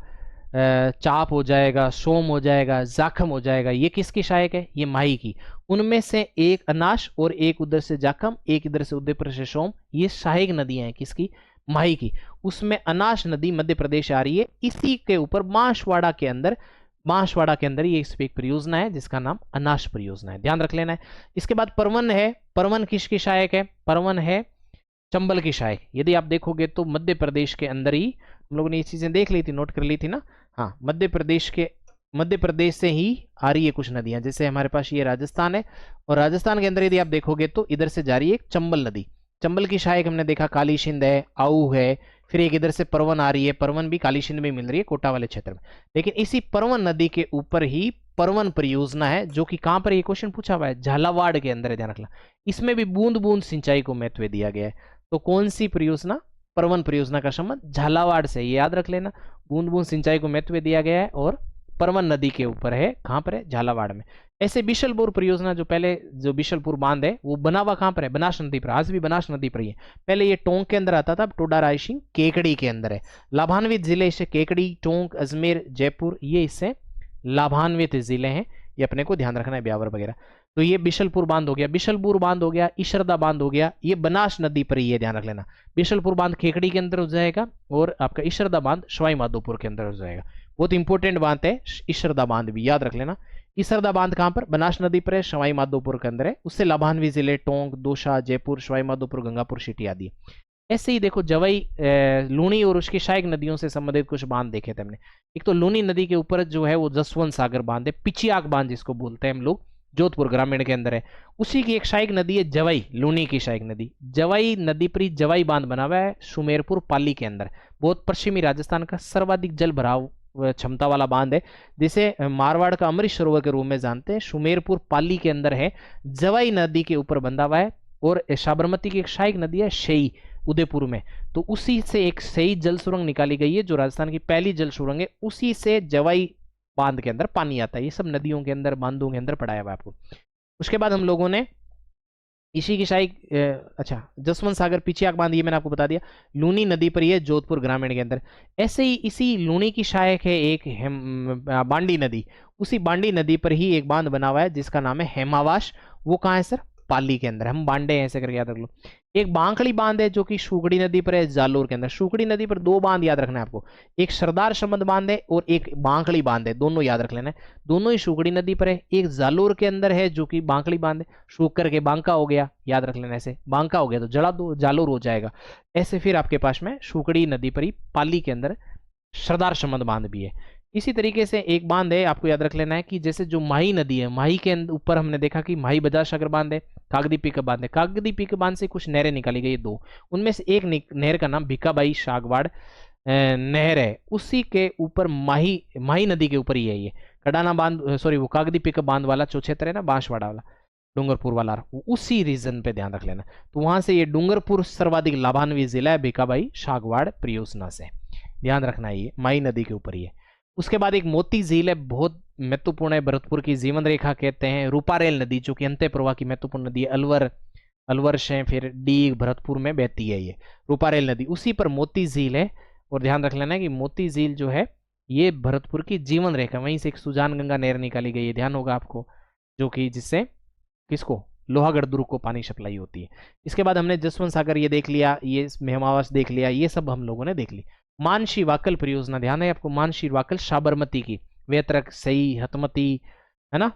चाप हो जाएगा, सोम हो जाएगा, जाखम हो जाएगा। ये किसकी सहायक है? ये माही की। उनमें से एक अनाश और एक उधर से जाखम, एक इधर से उदयपुर से सोम, ये सहायक नदियां हैं किसकी? माही की। उसमें अनाश नदी मध्य प्रदेश आ रही है। इसी के ऊपर बांसवाड़ा के अंदर ये एक परियोजना है जिसका नाम अनाश परियोजना है, ध्यान रख लेना है। इसके बाद परवन है। परवन किसकी सहायक है? परवन है चंबल की सहायक। यदि आप देखोगे तो मध्य प्रदेश के अंदर ही हम लोगों ने ये चीजें देख ली थी, नोट कर ली थी ना। हाँ, मध्य प्रदेश से ही आ रही है कुछ नदियां। जैसे हमारे पास ये राजस्थान है, और राजस्थान के अंदर यदि आप देखोगे तो इधर से जा रही है एक चंबल नदी। चंबल की सहायक हमने देखा काली सिंध है, आऊ है, फिर एक इधर से परवन आ रही है। परवन भी काली सिंध में मिल रही है, कोटा वाले क्षेत्र में। लेकिन इसी परवन नदी के ऊपर ही परवन परियोजना है, जो कि कहां पर, ये क्वेश्चन पूछा हुआ है, झालावाड़ के अंदर है, ध्यान रखना। इसमें भी बूंद बूंद सिंचाई को महत्व दिया गया है। तो कौन सी परियोजना? परवन परियोजना का संबंध झालावाड़ से, ये याद रख लेना। बूंद बूंद सिंचाई को महत्व दिया गया है और परवन नदी के ऊपर है। कहां पर है? झालावाड़ में। ऐसे बिशलपुर परियोजना, जो पहले जो बिशलपुर बांध है, वो बना हुआ कहां पर है? बनास नदी पर। आज भी बनास नदी पर ही है। पहले ये टोंक के अंदर आता था, अब टोडा रायसिंह केकड़ी के अंदर है। लाभान्वित जिले इससे केकड़ी, टोंक, अजमेर, जयपुर, ये इससे लाभान्वित जिले हैं। ये अपने को ध्यान रखना है, ब्यावर वगैरह। तो ये बिशलपुर बांध हो गया, बिशलपुर बांध हो गया, ईशरदा बांध हो गया, ये बनास नदी पर ही है, ध्यान रख लेना। बिशलपुर बांध खेकड़ी के अंदर हो जाएगा और आपका ईशरदा बांध सवाई माधोपुर के अंदर हो जाएगा। बहुत इंपॉर्टेंट बांध है ईशरदा बांध भी, याद रख लेना। ईशरदा बांध कहां पर? बनास नदी पर है, सवाई माधोपुर के अंदर है। उससे लाभान्वित जिले टोंक, दौसा, जयपुर, सवाई माधोपुर, गंगापुर सिटी आदि। ऐसे ही देखो जवई, लूनी और उसकी सहायक नदियों से संबंधित कुछ बांध देखे थे हमने। एक तो लूनी नदी के ऊपर जो है वो जसवंत सागर बांध है, पिचियाक बांध जिसको बोलते हैं हम लोग, जोधपुर ग्रामीण के अंदर है। उसी की एक सहायक नदी है जवई, लूनी की सहायक नदी। जवई नदी पर जवई बांध बना हुआ है सुमेरपुर पाली के अंदर। बहुत पश्चिमी राजस्थान का सर्वाधिक जल भराव क्षमता वाला बांध है, जिसे मारवाड़ का अमृत सरोवर के रूप में जानते हैं। सुमेरपुर पाली के अंदर है, जवई नदी के ऊपर बंधा हुआ है। और साबरमती की एक सहायक नदी है शेई, उदयपुर में। तो उसी से एक सही जल सुरंग निकाली गई है, जो राजस्थान की पहली जल सुरंग है। उसी से जवाई बांध के अंदर पानी आता है। ये सब नदियों के अंदर, बांधों के अंदर पढ़ाया हुआ आपको। उसके बाद हम लोगों ने इसी की सहायक, अच्छा, जसवंत सागर, पिचियाक बांध, ये मैंने आपको बता दिया। लूनी नदी पर ये जोधपुर ग्रामीण के अंदर। ऐसे ही इसी लूनी की सहायक है एक बांडी नदी। उसी बांडी नदी पर ही एक बांध बना हुआ है जिसका नाम है हेमावास। वो कहाँ है सर? पाली के अंदर। हम बांडे ऐसे करके याद रख लो। एक बांकड़ी बांध है जो कि शुगड़ी नदी पर है, जालोर के अंदर। शुगड़ी नदी पर दो बांध याद रखना है आपको, एक सरदार समद बांध है और एक बांकड़ी बांध है, दोनों याद रख लेना है। दोनों ही शुगड़ी नदी पर है। एक जालोर के अंदर है जो कि बांकड़ी बांध है, सूख करके बांका हो गया, याद रख लेना। ऐसे बांका हो गया तो जड़ा दो, जालोर हो जाएगा। ऐसे फिर आपके पास में शुगड़ी नदी पर ही पाली के अंदर सरदार समद बांध भी है। इसी तरीके से एक बांध है, आपको याद रख लेना है कि जैसे जो माही नदी है, माही के ऊपर हमने देखा कि माही बजाज सागर बांध है, कागदी पिक बांध है। कागदी पिक बांध से कुछ नहरें निकाली गई, दो। उनमें से एक नहर का नाम भिकाबाई सागवाड़ नहर है। उसी के ऊपर माही नदी के ऊपर ही है ये कडाना बांध, सॉरी, वो कागदी पिक बांध वाला जो क्षेत्र है ना, बांसवाड़ा वाला, डूंगरपुर वाला, उसी रीजन पे ध्यान रख लेना। तो वहां से ये डूंगरपुर सर्वाधिक लाभान्वित जिला है भिकाबाई सागवाड़ परियोजना से, ध्यान रखना। ये माही नदी के ऊपर ही है। उसके बाद एक मोती झील है, बहुत महत्वपूर्ण है, भरतपुर की जीवन रेखा कहते हैं। रूपारेल नदी जो कि अंत्य प्रवाह की महत्वपूर्ण नदी है, अलवर से फिर डीग भरतपुर में बहती है ये रूपारेल नदी। उसी पर मोती झील है। और ध्यान रख लेना है कि मोती झील जो है ये भरतपुर की जीवन रेखा, वहीं से एक सुजान गंगा नहर निकाली गई है, ध्यान होगा आपको, जो कि जिससे किसको, लोहागढ़ दुर्ग को पानी सप्लाई होती है। इसके बाद हमने जसवंत सागर ये देख लिया, ये हेमावास देख लिया, ये सब हम लोगों ने देख ली। मानसी वाकल परियोजना, ध्यान है आपको, मानसी वाकल साबरमती की, वेत्रक, सई, हतमती, है ना,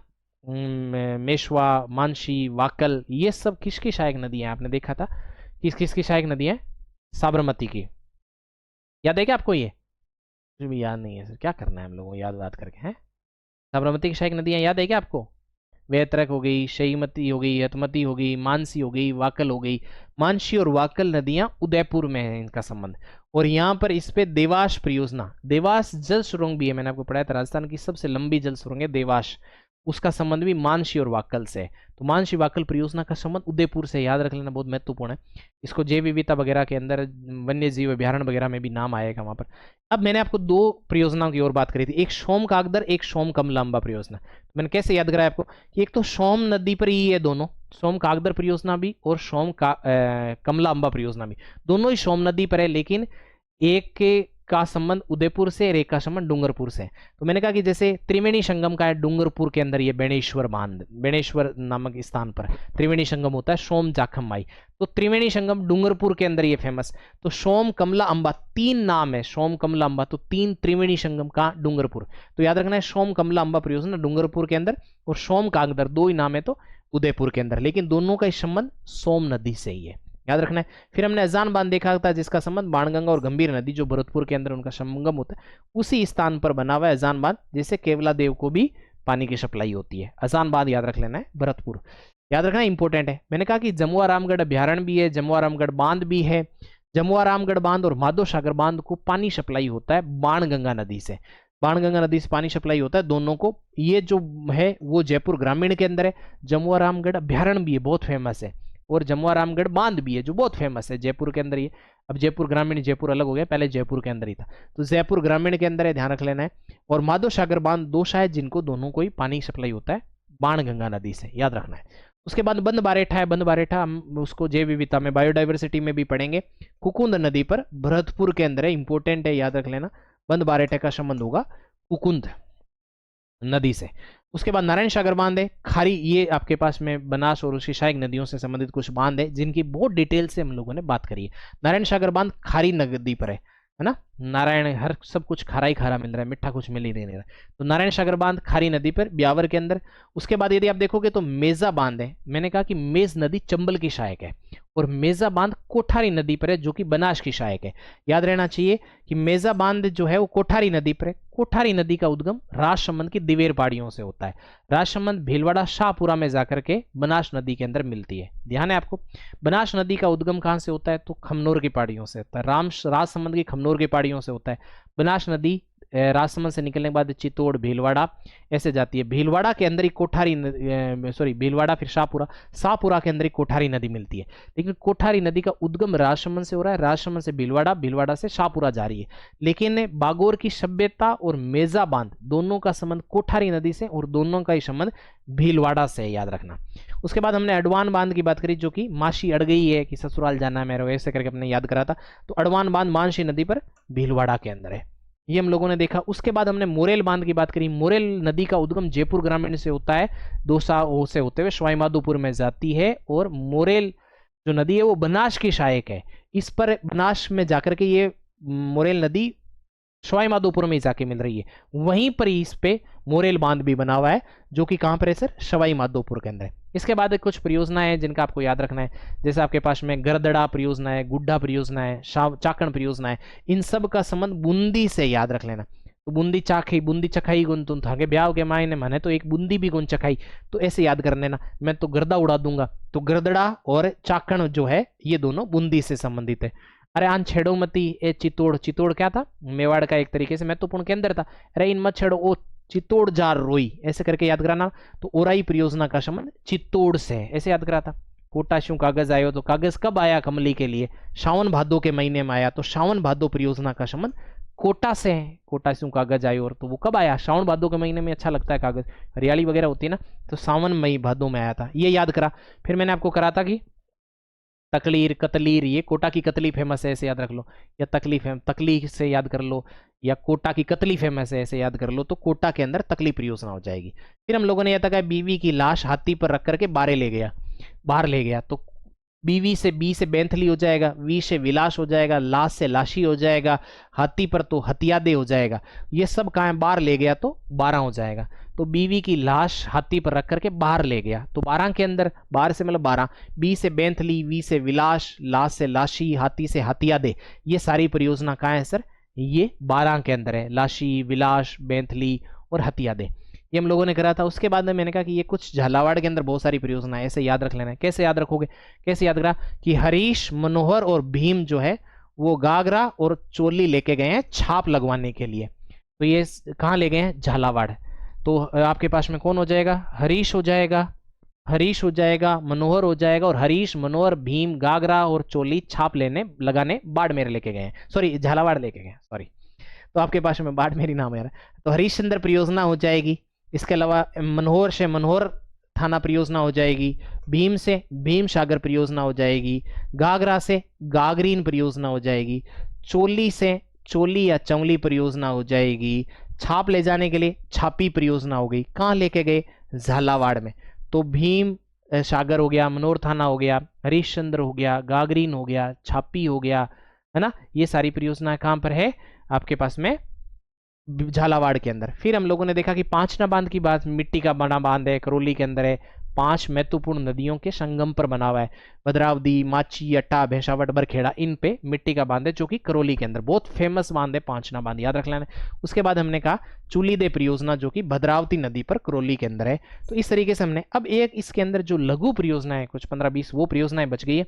मेशवा, मानसी, वाकल, ये सब किसकी सहायक नदी है? आपने देखा था किसकी सहायक नदी है? साबरमती की। याद है क्या आपको? ये कुछ भी याद नहीं है सर, क्या करना है हम लोगों को याद बात करके, हैं? साबरमती की सहायक नदियां याद है क्या आपको? वेत्रक हो गई, शईमती हो गई, हतमती हो गई, मानसी हो गई, वाकल हो गई। मानसी और वाकल नदियां उदयपुर में है इनका संबंध। और यहाँ पर इस पे देवास परियोजना, देवास जल सुरंग भी है, मैंने आपको पढ़ाया था, राजस्थान की सबसे लंबी जल सुरंग है देवास। उसका संबंध भी मानसी और वाक्कल से है। तो मानसी वाक्कल परियोजना का संबंध उदयपुर से, याद रख लेना, बहुत महत्वपूर्ण है। इसको जैव विविधता वगैरह के अंदर, वन्य जीव अभ्यारण्य वगैरह में भी नाम आएगा वहां पर। अब मैंने आपको दो परियोजनाओं की ओर बात करी थी, एक सोम कागदर, एक सोम कमलांबा परियोजना। तो मैंने कैसे याद कराया आपको कि एक तो सोम नदी पर ही है दोनों, सोम कागदर परियोजना भी और कमलांबा परियोजना भी, दोनों ही सोम नदी पर है, लेकिन एक का संबंध उदयपुर से और एक का संबंध डूंगरपुर से। तो मैंने कहा कि जैसे त्रिवेणी संगम का है डूंगरपुर के अंदर, ये बेणेश्वर बांध, बेणेश्वर नामक स्थान पर त्रिवेणी संगम होता है, सोम जाखम माई। तो त्रिवेणी संगम डूंगरपुर के अंदर ये फेमस। तो सोम कमला अंबा, तीन नाम है, सोम कमला अंबा, तो तीन त्रिवेणी संगम का डूंगरपुर। तो याद रखना है सोम कमला अंबा परियोजना डूंगरपुर के अंदर, और सोम कागदर दो ही नाम है तो उदयपुर के अंदर, लेकिन दोनों का संबंध सोम नदी से ही है, याद रखना है। फिर हमने अजान बांध देखा था जिसका संबंध बाणगंगा और गंभीर नदी जो भरतपुर के अंदर उनका संगम होता है, उसी स्थान पर बना हुआ है अजान बांध, जिससे केवला देव को भी पानी की सप्लाई होती है। अजान बांध याद रख लेना है, भरतपुर याद रखना, इंपॉर्टेंट है। मैंने कहा कि जमुआ रामगढ़ अभ्यारण्य भी है, जमुआ रामगढ़ बांध भी है। जमुआ रामगढ़ बांध और माधो सागर बांध को पानी सप्लाई होता है बाणगंगा नदी से, बाणगंगा नदी से पानी सप्लाई होता है दोनों को। ये जो है वो जयपुर ग्रामीण के अंदर है। जमुआ रामगढ़ अभ्यारण्य भी है, बहुत फेमस है, और जमुआ रामगढ़ बांध भी है जो बहुत फेमस है, जयपुर के अंदर ही है। अब जयपुर ग्रामीण, जयपुर अलग हो गया, पहले जयपुर के अंदर ही था, तो जयपुर ग्रामीण के अंदर है, ध्यान रख लेना है। और माधो सागर बांध दो शायद जिनको दोनों को ही पानी सप्लाई होता है बाणगंगा नदी से, याद रखना है। उसके बाद बंद बारेठा है, बंद बारेठा हम उसको जैव विविधता में, बायोडाइवर्सिटी में भी पढ़ेंगे। कुकुंद नदी पर भरतपुर के अंदर है, इंपॉर्टेंट है, याद रख लेना। बंद बारेठा का संबंध होगा कुकुंद नदी से। उसके बाद नारायण सागर बांध है, खारी, ये आपके पास में बनास और उसकी सहायक नदियों से संबंधित कुछ बांध है जिनकी बहुत डिटेल से हम लोगों ने बात करी है। नारायण सागर बांध खारी नदी पर है ना, नारायण हर सब कुछ खारा ही खारा मिल रहा है, मिठा कुछ मिल ही नहीं रहा। तो नारायण सागर बांध खारी नदी पर, ब्यावर के अंदर। उसके बाद यदि आप देखोगे तो मेजा बांध है, मैंने कहा कि मेज नदी चंबल की सहायक है, और मेजा बांध कोठारी नदी पर है जो कि बनास की सहायक है। याद रहना चाहिए कि मेजा बांध जो है वो कोठारी नदी पर है। कोठारी नदी का उद्गम राजसमंद की दिवेर पहाड़ियों से होता है। राजसमंद भीलवाड़ा शाहपुरा में जाकर के बनास नदी के अंदर मिलती है, ध्यान है आपको। बनास नदी का उद्गम कहां से होता है तो खमनोर की पहाड़ियों से होता है, राजसमंद की खमनोर की पहाड़ियों से होता है। बनास नदी राजसमंद से निकलने के बाद चित्तौड़, भीलवाड़ा ऐसे जाती है। भीलवाड़ा के अंदर ही कोठारी, सॉरी भीलवाड़ा फिर शाहपुरा, शाहपुरा के अंदर ही कोठारी नदी मिलती है। लेकिन कोठारी नदी का उद्गम राजसमंद से हो रहा है, राजसमंद से भीलवाड़ा, भीलवाड़ा से शाहपुरा जा रही है। लेकिन बागोर की सभ्यता और मेजा बांध दोनों का संबंध कोठारी नदी से, और दोनों का ही संबंध भीलवाड़ा से, याद रखना। उसके बाद हमने अडवान बांध की बात करी जो कि मासी अड़ गई है कि ससुराल जाना है मेरे, ऐसे करके अपने याद करा था। तो अडवान बांध मानसी नदी पर भीलवाड़ा के अंदर है, ये हम लोगों ने देखा। उसके बाद हमने मोरेल बांध की बात करी। मोरेल नदी का उद्गम जयपुर ग्रामीण से होता है, दोसा से होते हुए सवाई माधोपुर में जाती है, और मोरेल जो नदी है वो बनास की सहायक है। इस पर बनास में जाकर के ये मोरेल नदी सवाई माधोपुर में जाके मिल रही है, वहीं पर इस पे मोरेल बांध भी बना हुआ है जो कि कहां पर है सर, सवाई माधोपुर के अंदर है। इसके बाद कुछ परियोजना है जिनका आपको याद रखना है, जैसे आपके पास में गरदड़ा परियोजना है, गुड्डा परियोजना है, चाकण परियोजना है। इन सब का संबंध बूंदी से, याद रख लेना। तो बूंदी चाखी, बूंदी चखाई गुन तुम थागे ब्याह के मायने मने तो एक बूंदी भी गुन चखाई, तो ऐसे याद कर लेना। मैं तो गर्दा उड़ा दूंगा, तो गरदड़ा और चाकण जो है ये दोनों बूंदी से संबंधित है। अरे आन छेड़ो मती, ए चित्तौड़, चित्तौड़ क्या था, मेवाड़ का एक तरीके से महत्वपूर्ण केंद्र था। अरे इन मत छेड़ो, ओ चित्तौड़ जार रोई, ऐसे करके याद कराना। तो ओराई परियोजना का संबंध चित्तौड़ से, ऐसे याद करा था। कोटाशू कागज आयो, तो कागज कब आया कमली के लिए, सावन भादो के महीने में आया, तो सावन भादो परियोजना का संबंध कोटा से है। कोटाशू कागज आयो, और तो वो कब आया, सावन भादो के महीने में अच्छा लगता है कागज, हरियाली वगैरह होती है ना, तो सावन मई भादो में आया था, ये याद करा। फिर मैंने आपको करा था कि तकलीर, कतलीर, ये कोटा की कतली फेमस है, ऐसे याद रख लो, या तकली से याद कर लो, या कोटा की कतली फेमस है, ऐसे याद कर लो। तो कोटा के अंदर तकली परियोजना हो जाएगी। फिर हम लोगों ने यह तक बीवी की लाश हाथी पर रख करके बाहर ले गया, तो बीवी से बी से बैंथली हो जाएगा, वी से विलास हो जाएगा, लाश से लाशी हो जाएगा, हाथी पर तो हथियादे हो जाएगा। ये सब कहाँ बाहर ले गया तो 12 हो जाएगा। तो बीवी की लाश हाथी पर रख करके बाहर ले गया, तो 12 के अंदर, बाहर से मतलब 12, बी से बैंथली, वी से विलास, लाश से लाशी, हाथी से हथियादे, ये सारी परियोजना कहाँ है सर, ये 12 के अंदर है। लाशी, विलास, बैंथली और हथियादे, ये हम लोगों ने करा था। उसके बाद में मैंने कहा कि ये कुछ झालावाड़ के अंदर बहुत सारी परियोजना है, ऐसे याद रख लेना है। कैसे याद रखोगे, कैसे याद करा कि हरीश, मनोहर और भीम जो है वो गागरा और चोली लेके गए हैं छाप लगवाने के लिए। तो ये कहाँ ले गए हैं, झालावाड़। तो आपके पास में कौन हो जाएगा, हरीश हो जाएगा, हरीश हो जाएगा, मनोहर हो जाएगा, और हरीश, मनोहर, भीम, गागरा और चोली छाप लेने लगाने बाड़मेर लेके गए हैं, सॉरी झालावाड़ लेके गए, सॉरी। तो आपके पास में बाड़मेर ही नाम है, तो हरीशचंद्र परियोजना हो जाएगी। इसके अलावा मनोहर से मनोहर थाना परियोजना हो जाएगी, भीम से भीम सागर परियोजना हो जाएगी, गागरा से गागरीन परियोजना हो जाएगी, चोली से चोली या चौली परियोजना हो जाएगी, छाप ले जाने के लिए छापी परियोजना हो गई। कहाँ लेके गए, झालावाड़ में। तो भीम सागर हो गया, मनोहर थाना हो गया, हरीशचंद्र हो गया, गागरीन हो गया, छापी हो गया, है ना। ये सारी परियोजना कहाँ पर है, आपके पास में झालावाड़ के अंदर। फिर हम लोगों ने देखा कि पांचना बांध की बात, मिट्टी का बना बांध है, करौली के अंदर है, 5 महत्वपूर्ण नदियों के संगम पर बना हुआ है, भद्रावती, माची, अट्टा, भैंसावट, बरखेड़ा, इन पे मिट्टी का बांध है, जो कि करौली के अंदर बहुत फेमस बांध है, पांचना बांध, याद रख लेना। उसके बाद हमने कहा चूलीदे परियोजना, जो कि भद्रावती नदी पर करौली के अंदर है। तो इस तरीके से हमने, अब एक इसके अंदर जो लघु परियोजना है कुछ 15-20 वो परियोजनाएं बच गई है,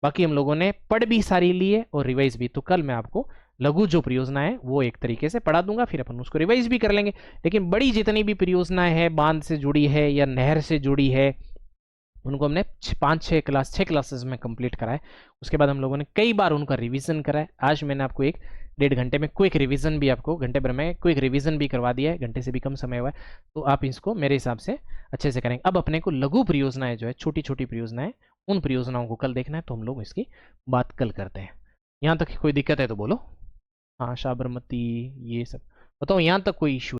बाकी हम लोगों ने पढ़ भी सारी ली है और रिवाइज भी। तो कल मैं आपको लघु जो परियोजना है वो एक तरीके से पढ़ा दूंगा, फिर अपन उसको रिवाइज भी कर लेंगे। लेकिन बड़ी जितनी भी परियोजनाएं है, बांध से जुड़ी है या नहर से जुड़ी है, उनको हमने 6 क्लासेस में कंप्लीट करा है। उसके बाद हम लोगों ने कई बार उनका रिवीजन करा है। आज मैंने आपको 1-1.5 घंटे में क्विक रिवीजन भी, आपको घंटे भर में क्विक रिवीजन भी करवा दिया है, घंटे से भी कम समय हुआ है। तो आप इसको मेरे हिसाब से अच्छे से करेंगे। अब अपने को लघु परियोजनाएं जो है, छोटी छोटी परियोजनाएं, उन परियोजनाओं को कल देखना है, तो हम लोग इसकी बात कल करते हैं। यहाँ तक कोई दिक्कत है तो बोलो। हाँ, साबरमती ये सब बताओ, यहाँ तक कोई इशू